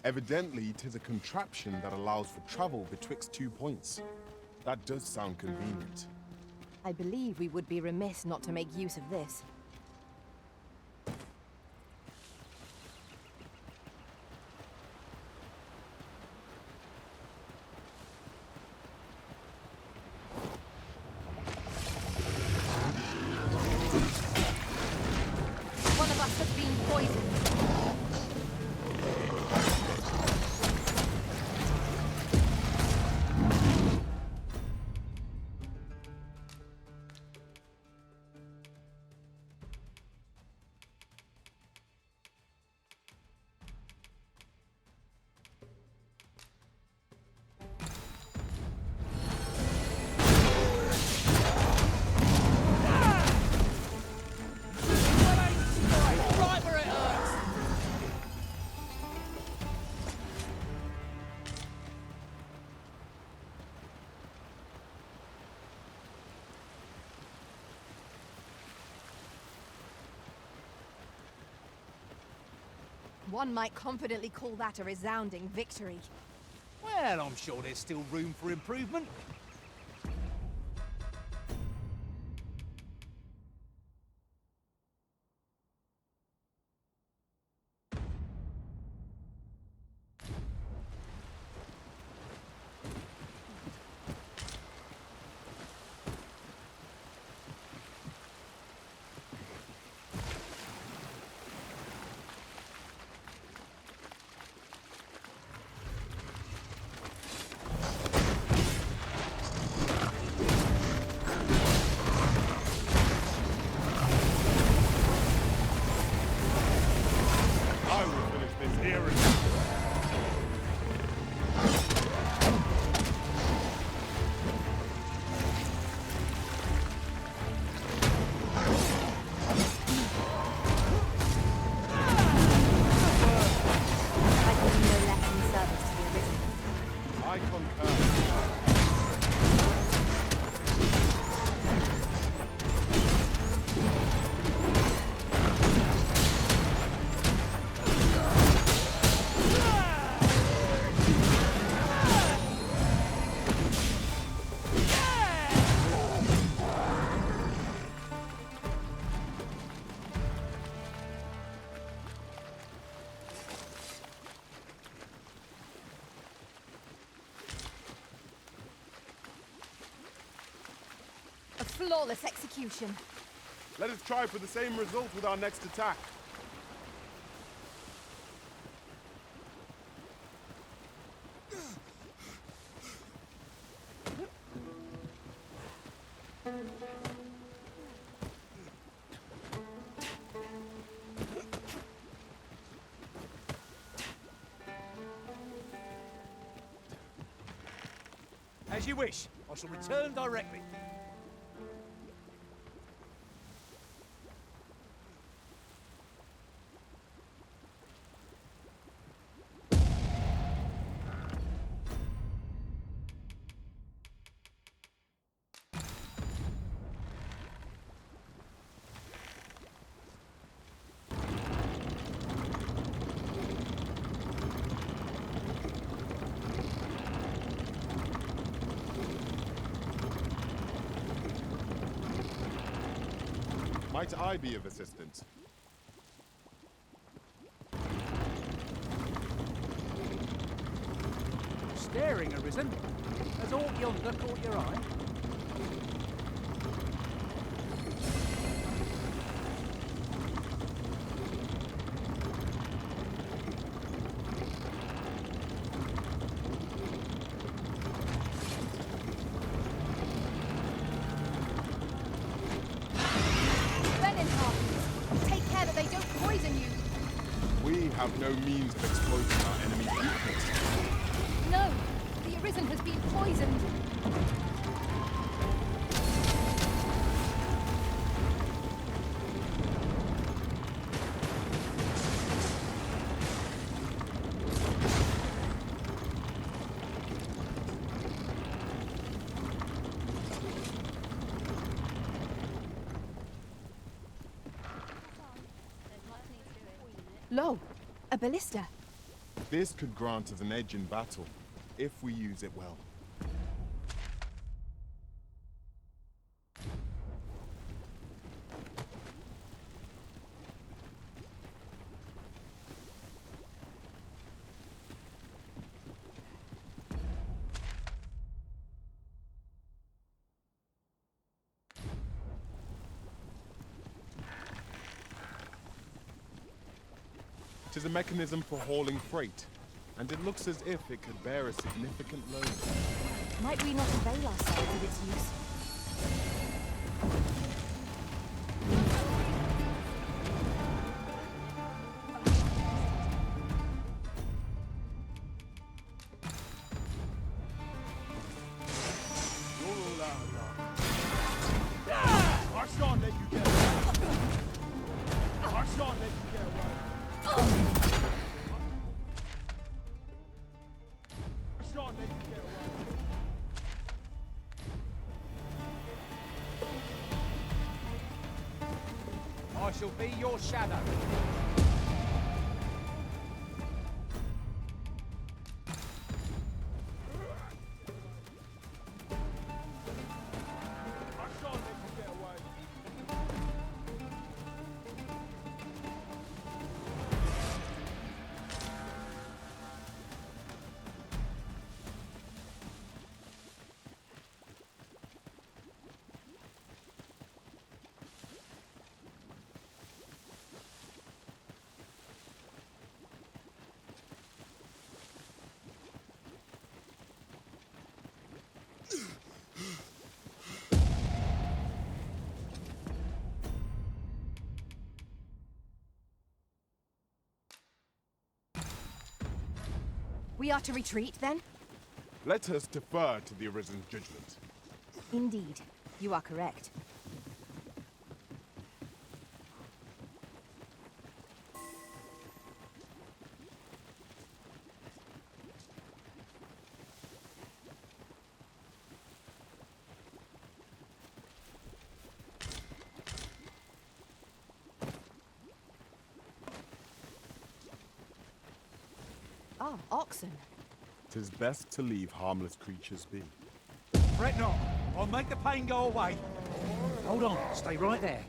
Evidently, 'tis a contraption that allows for travel betwixt 2 points. That does sound convenient. I believe we would be remiss not to make use of this. One of us has been poisoned. Right where it hurts. One might confidently call that a resounding victory. Well, I'm sure there's still room for improvement. flawless execution. Let us try for the same result with our next attack. As you wish. I shall return directly. Might I be of assistance? Staring, Arisen. Has aught yonder caught your eye? Take care that they don't poison you. We have no means of exploiting our enemy's weakness. No, the Arisen has been poisoned. Lo, a ballista. This could grant us an edge in battle, if we use it well. It is a mechanism for hauling freight, and it looks as if it could bear a significant load. Might we not avail ourselves of its use? I shan't let you get away. I shan't let you get away. I shan't let you get away. I shall be your shadow. We are to retreat, then? Let us defer to the Arisen's judgment. Indeed. You are correct. Ah, oxen. 'Tis best to leave harmless creatures be. Fret not. I'll make the pain go away. Hold on. Stay right there.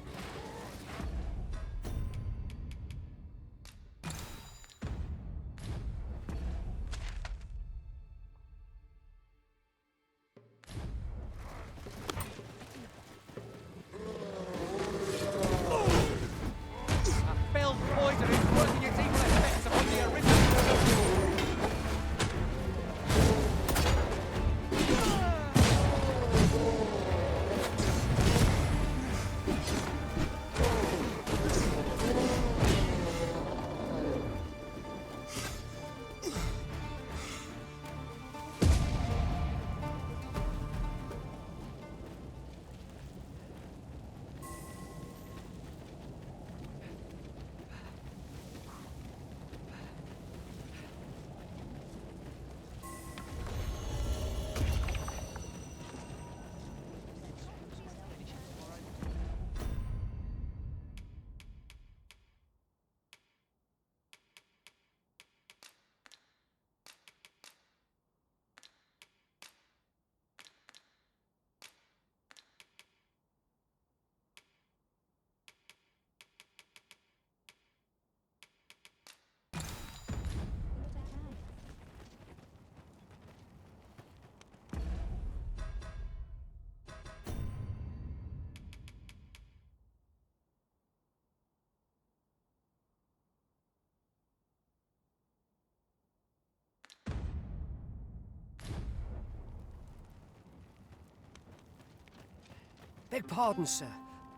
Beg pardon, sir,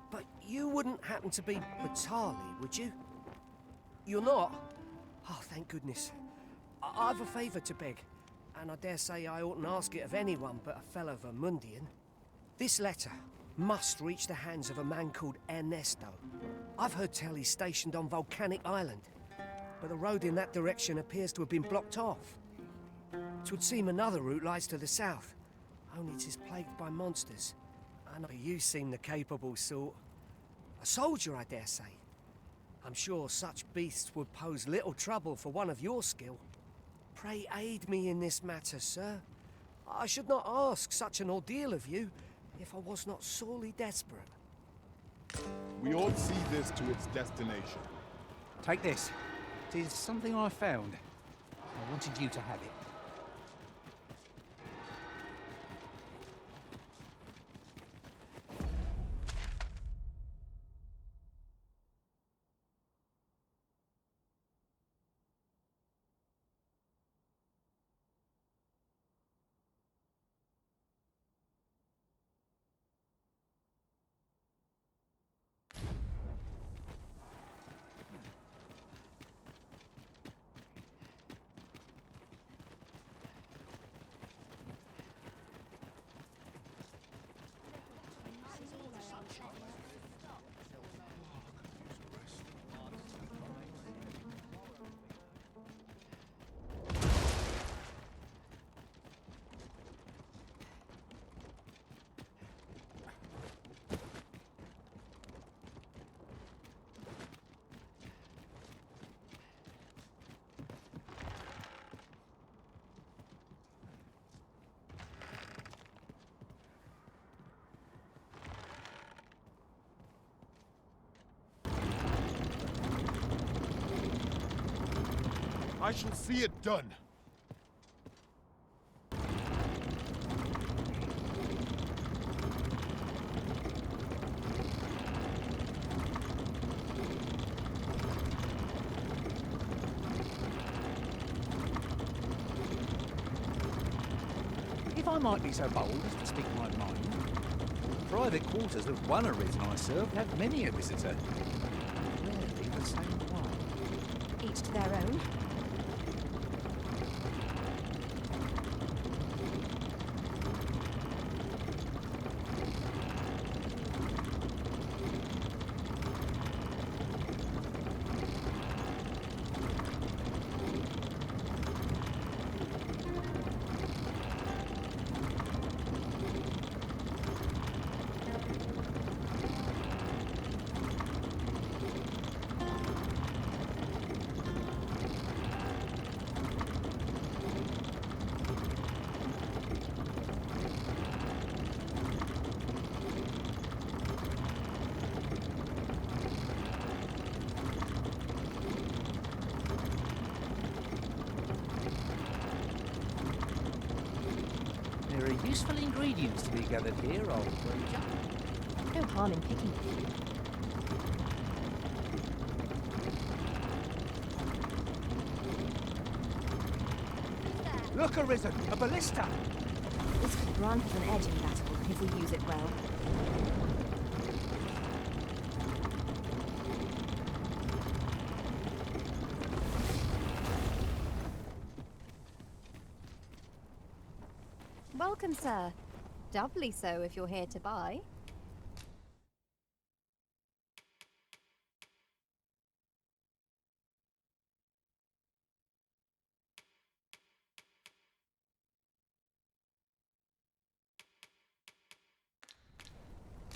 but you wouldn't happen to be Batali, would you? You're not? Oh, thank goodness. I've a favour to beg, and I dare say I oughtn't ask it of anyone but a fellow Vermundian. This letter must reach the hands of a man called Ernesto. I've heard tell he's stationed on Volcanic Island, but the road in that direction appears to have been blocked off. 'Twould seem another route lies to the south, only 'tis plagued by monsters. I know you seem the capable sort. A soldier, I dare say. I'm sure such beasts would pose little trouble for one of your skill. Pray aid me in this matter, sir. I should not ask such an ordeal of you if I was not sorely desperate. We ought to see this to its destination. Take this. It is something I found. I wanted you to have it. I shall see it done. If I might be so bold as to speak my mind, the private quarters of one Arisen I served have many a visitor. Rarely the same one. Each to their own. There are useful ingredients to be gathered here, old wager. No harm in picking a few. Look, Arisen! A ballista! This could grant us an edge in battle if we use it well. Welcome, sir. Doubly so if you're here to buy.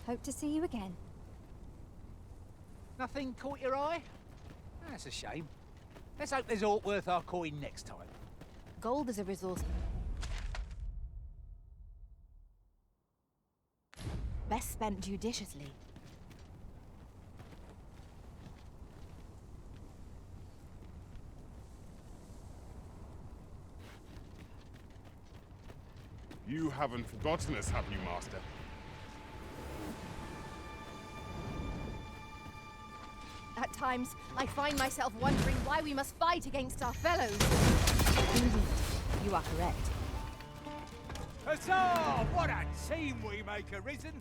Hope to see you again. Nothing caught your eye? That's a shame. Let's hope there's aught worth our coin next time. Gold is a resource best spent judiciously. You haven't forgotten us, have you, Master? At times, I find myself wondering why we must fight against our fellows. Indeed, you are correct. Huzzah! What a team we make, Arisen!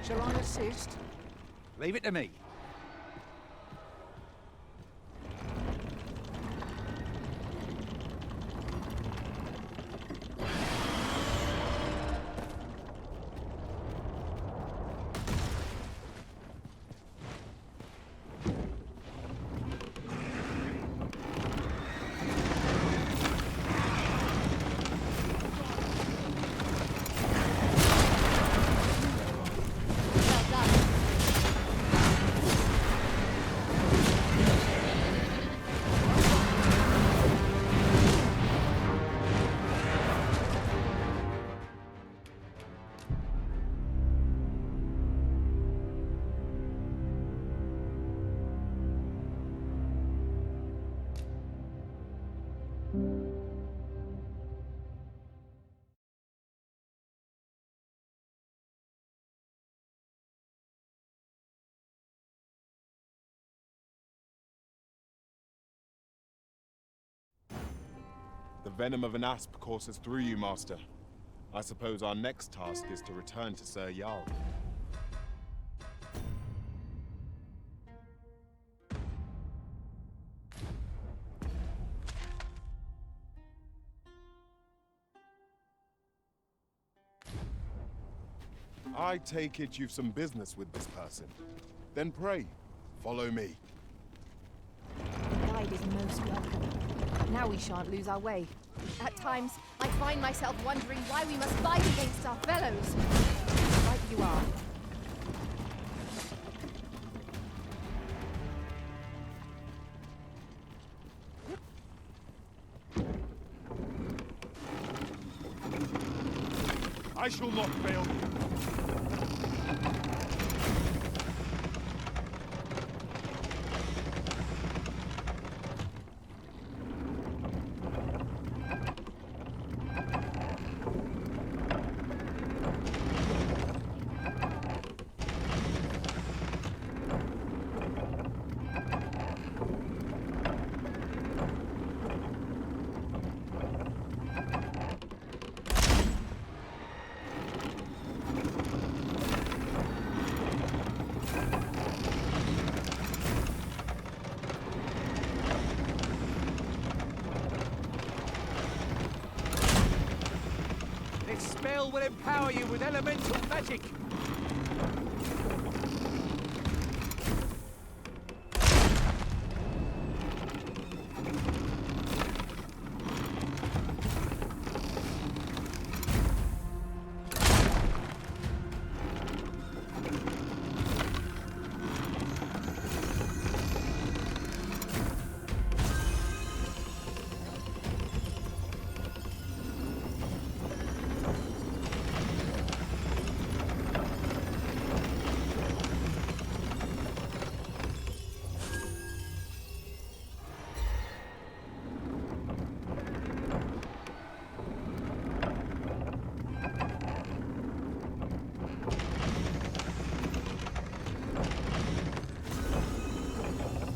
Shall I assist? Leave it to me. The venom of an asp courses through you, Master. I suppose our next task is to return to Sir Jarl. I take it you've some business with this person. Then pray, follow me. The guide is most welcome. Now we shan't lose our way. At times, I find myself wondering why we must fight against our fellows. Right you are. I shall not fail you. This spell will empower you with elemental magic.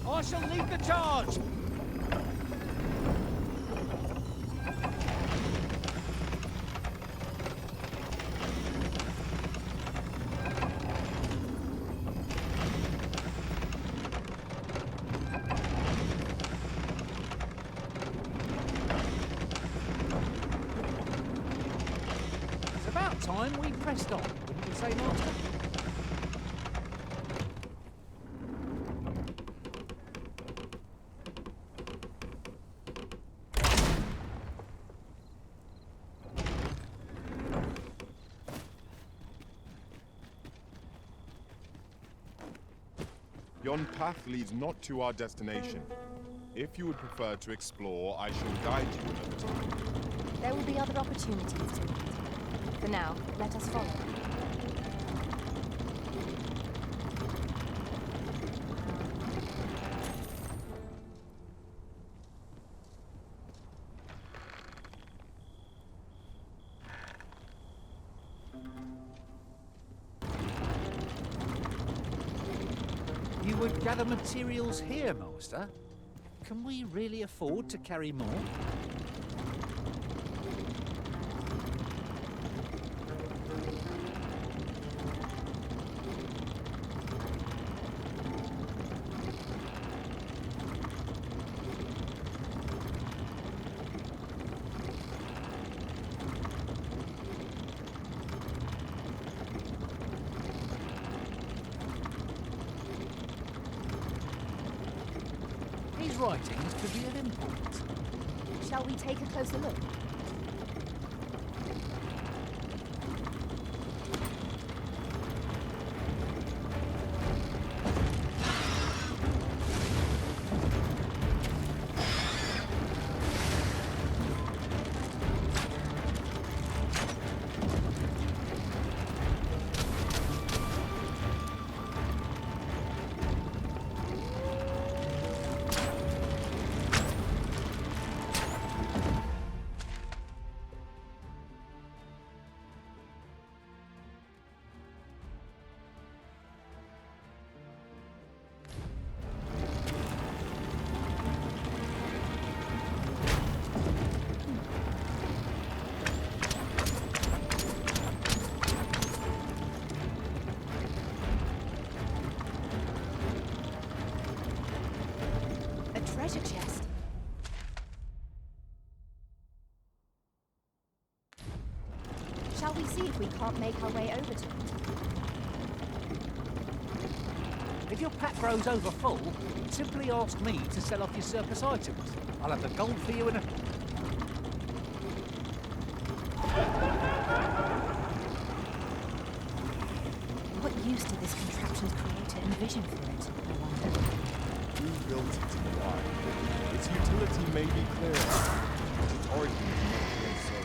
I shall lead the charge! It's about time we pressed on, wouldn't you say, Master? Yon path leads not to our destination. If you would prefer to explore, I shall guide you another time. There will be other opportunities tonight. For now, let us follow. You would gather materials here, Master? Can we really afford to carry more? his writings to be of import. Shall we take a closer look? Treasure chest. Shall we see if we can't make our way over to it? If your pack grows over full, simply ask me to sell off your surplus items. I'll have the gold for you in a... What use did this contraption's creator envision for it, I wonder? Who built it and why? Its utility may be clear, but its origins may be so.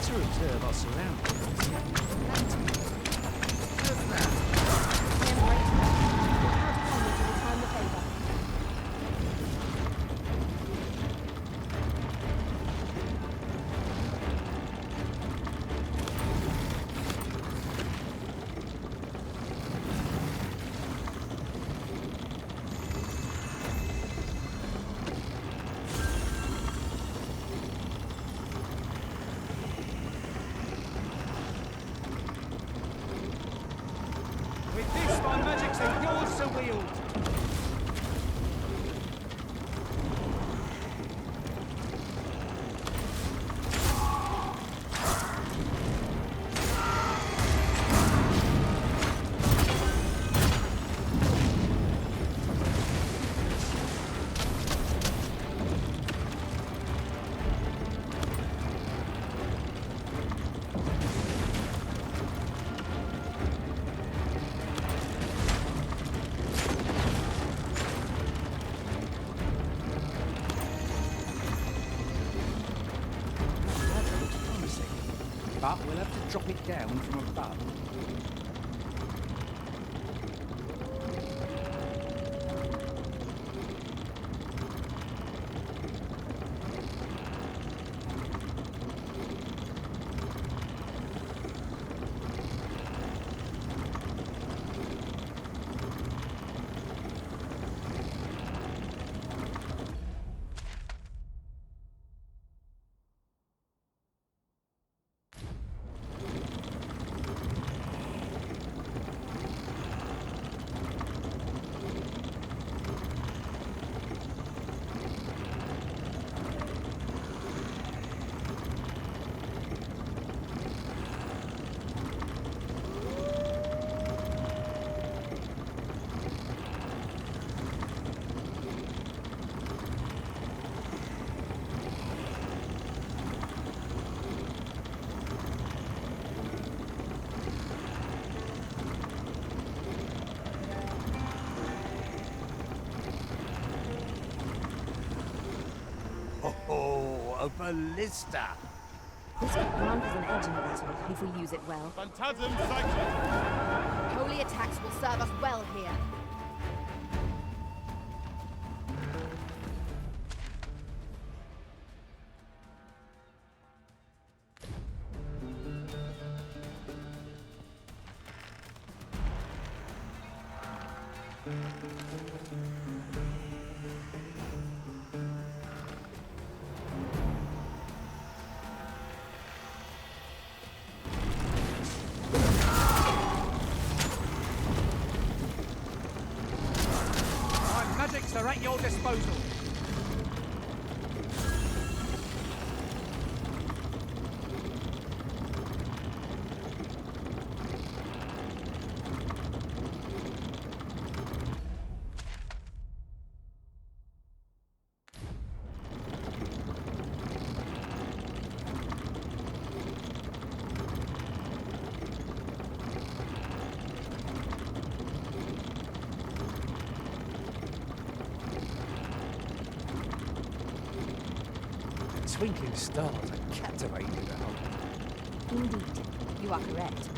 To observe our surroundings. Just that. With this, my magics are yours to wield. But we'll have to drop it down from above. Oh, a ballista! This could grant us an edge in battle if we use it well. Phantasm sighted! Holy attacks will serve us well here. Magics are at your disposal. Twinkling stars are captivating to behold. Indeed, you are correct.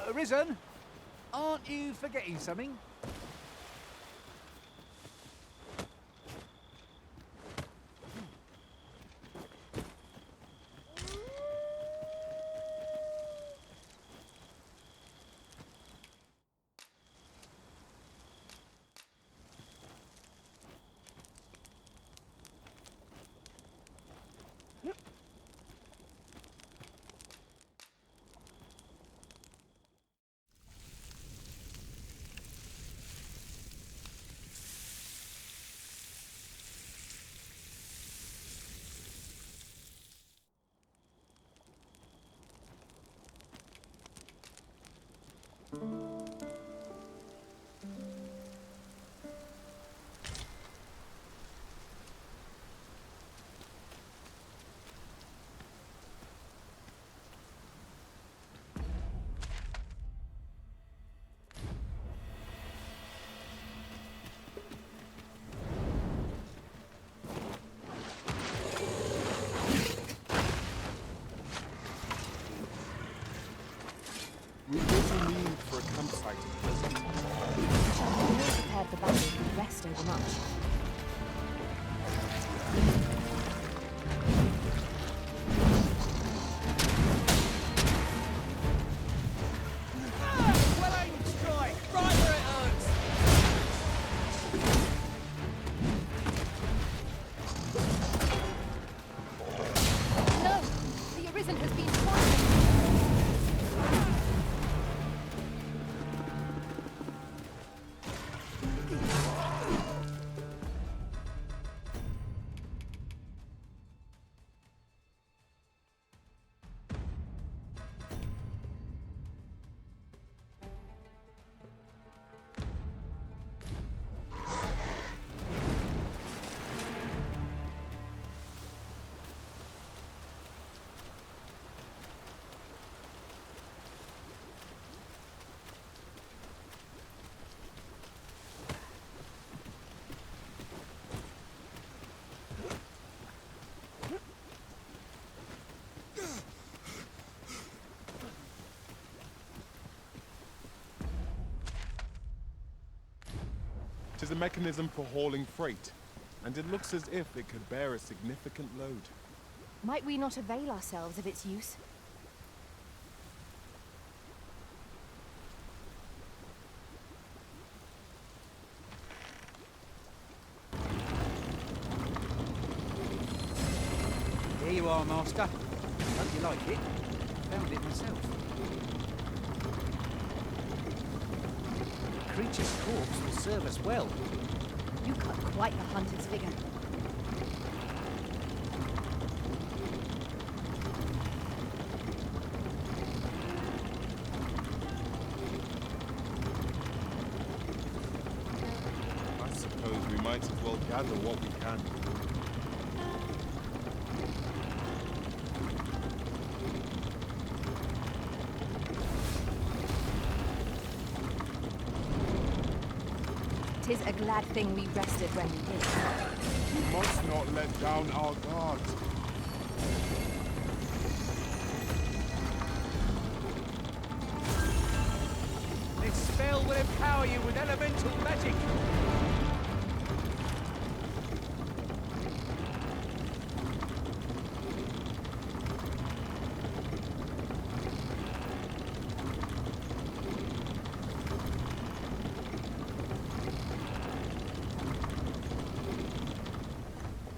Arisen, aren't you forgetting something? We little need for a campsite at present. We are prepared for battle and rest overmuch. 'Tis a mechanism for hauling freight, and it looks as if it could bear a significant load. Might we not avail ourselves of its use? Here you are, Master. Hope you like it. Found it myself. The creature's corpse will serve us well. You cut quite the hunter's figure. I suppose we might as well gather what we can. Tis a glad thing we rested when we did. We must not let down our guard. This spell will empower you with elemental magic.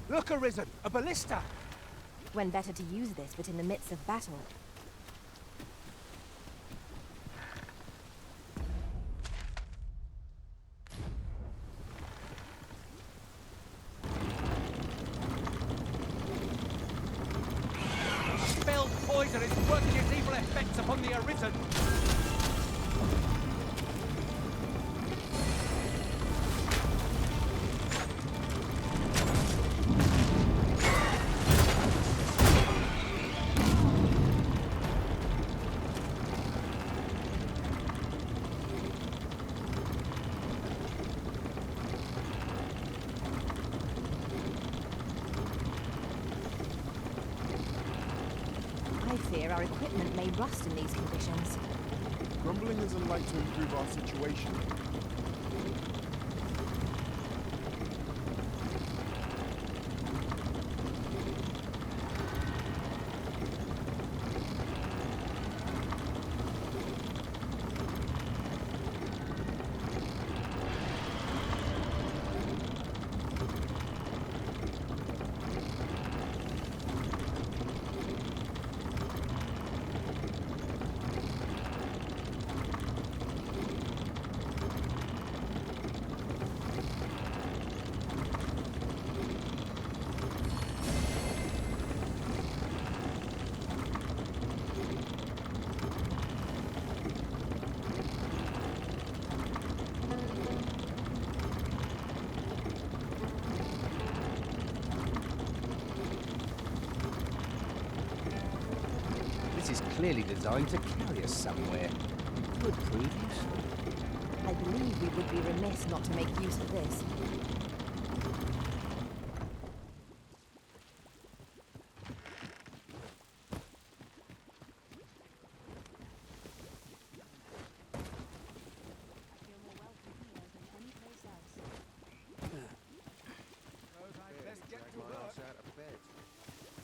Look, Arisen, a ballista! When better to use this but in the midst of battle? Spelled poison is working its evil effects upon the Arisen. I fear our equipment may rust in these conditions. Grumbling isn't like to improve our situation. This is clearly designed to carry us somewhere. It could prove useful. I believe we would be remiss not to make use of this.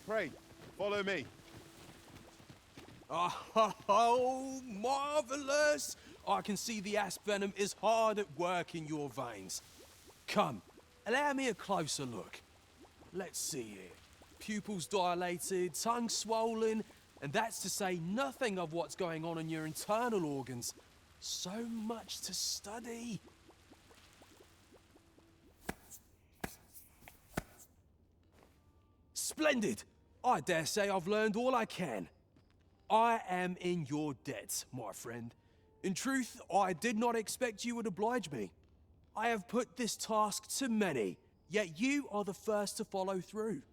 Pray, follow me. Oh, marvelous! I can see the asp venom is hard at work in your veins. Come, allow me a closer look. Let's see here. Pupils dilated, tongue swollen, and that's to say nothing of what's going on in your internal organs. So much to study. Splendid! I dare say I've learned all I can. I am in your debt, my friend. In truth, I did not expect you would oblige me. I have put this task to many, yet you are the first to follow through.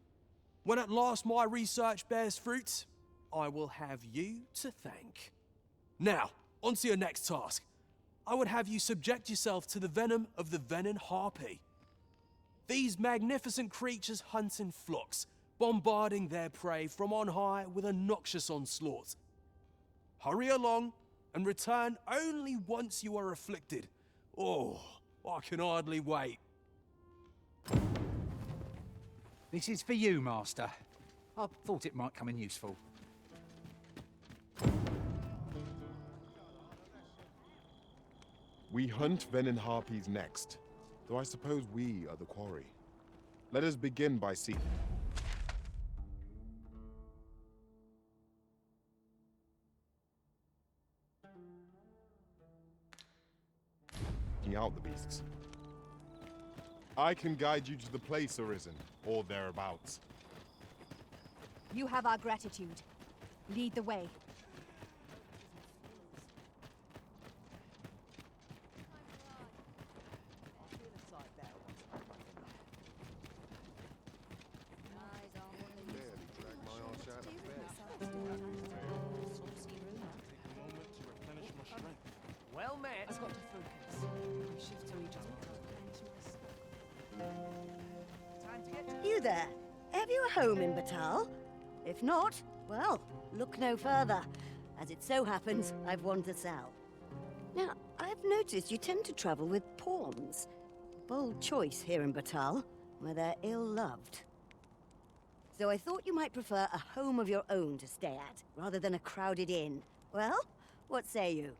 When at last my research bears fruit, I will have you to thank. Now, on to your next task. I would have you subject yourself to the venom of the venin harpy. These magnificent creatures hunt in flocks, bombarding their prey from on high with a noxious onslaught. Hurry along and return only once you are afflicted. Oh, I can hardly wait. This is for you, Master. I thought it might come in useful. We hunt venom harpies next, though I suppose we are the quarry. Let us begin by seeking out the beasts. I can guide you to the place, Arisen, or thereabouts. You have our gratitude. Lead the way. Well met. I've got to focus. My shifts are just Time to get to You there? Have you a home in Batal? If not, well, look no further. As it so happens, I've one to sell. Now, I've noticed you tend to travel with pawns. Bold choice here in Batal, where they're ill-loved. So I thought you might prefer a home of your own to stay at, rather than a crowded inn. Well, what say you?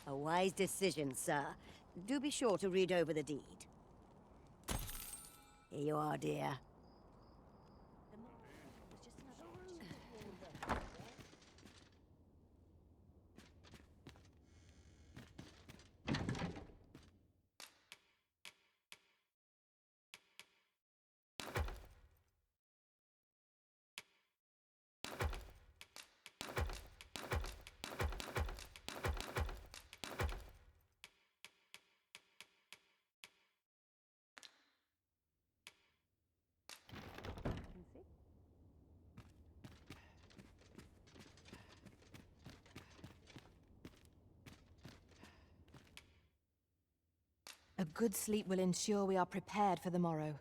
A wise decision, sir. Do be sure to read over the deed. Here you are, dear. A good sleep will ensure we are prepared for the morrow.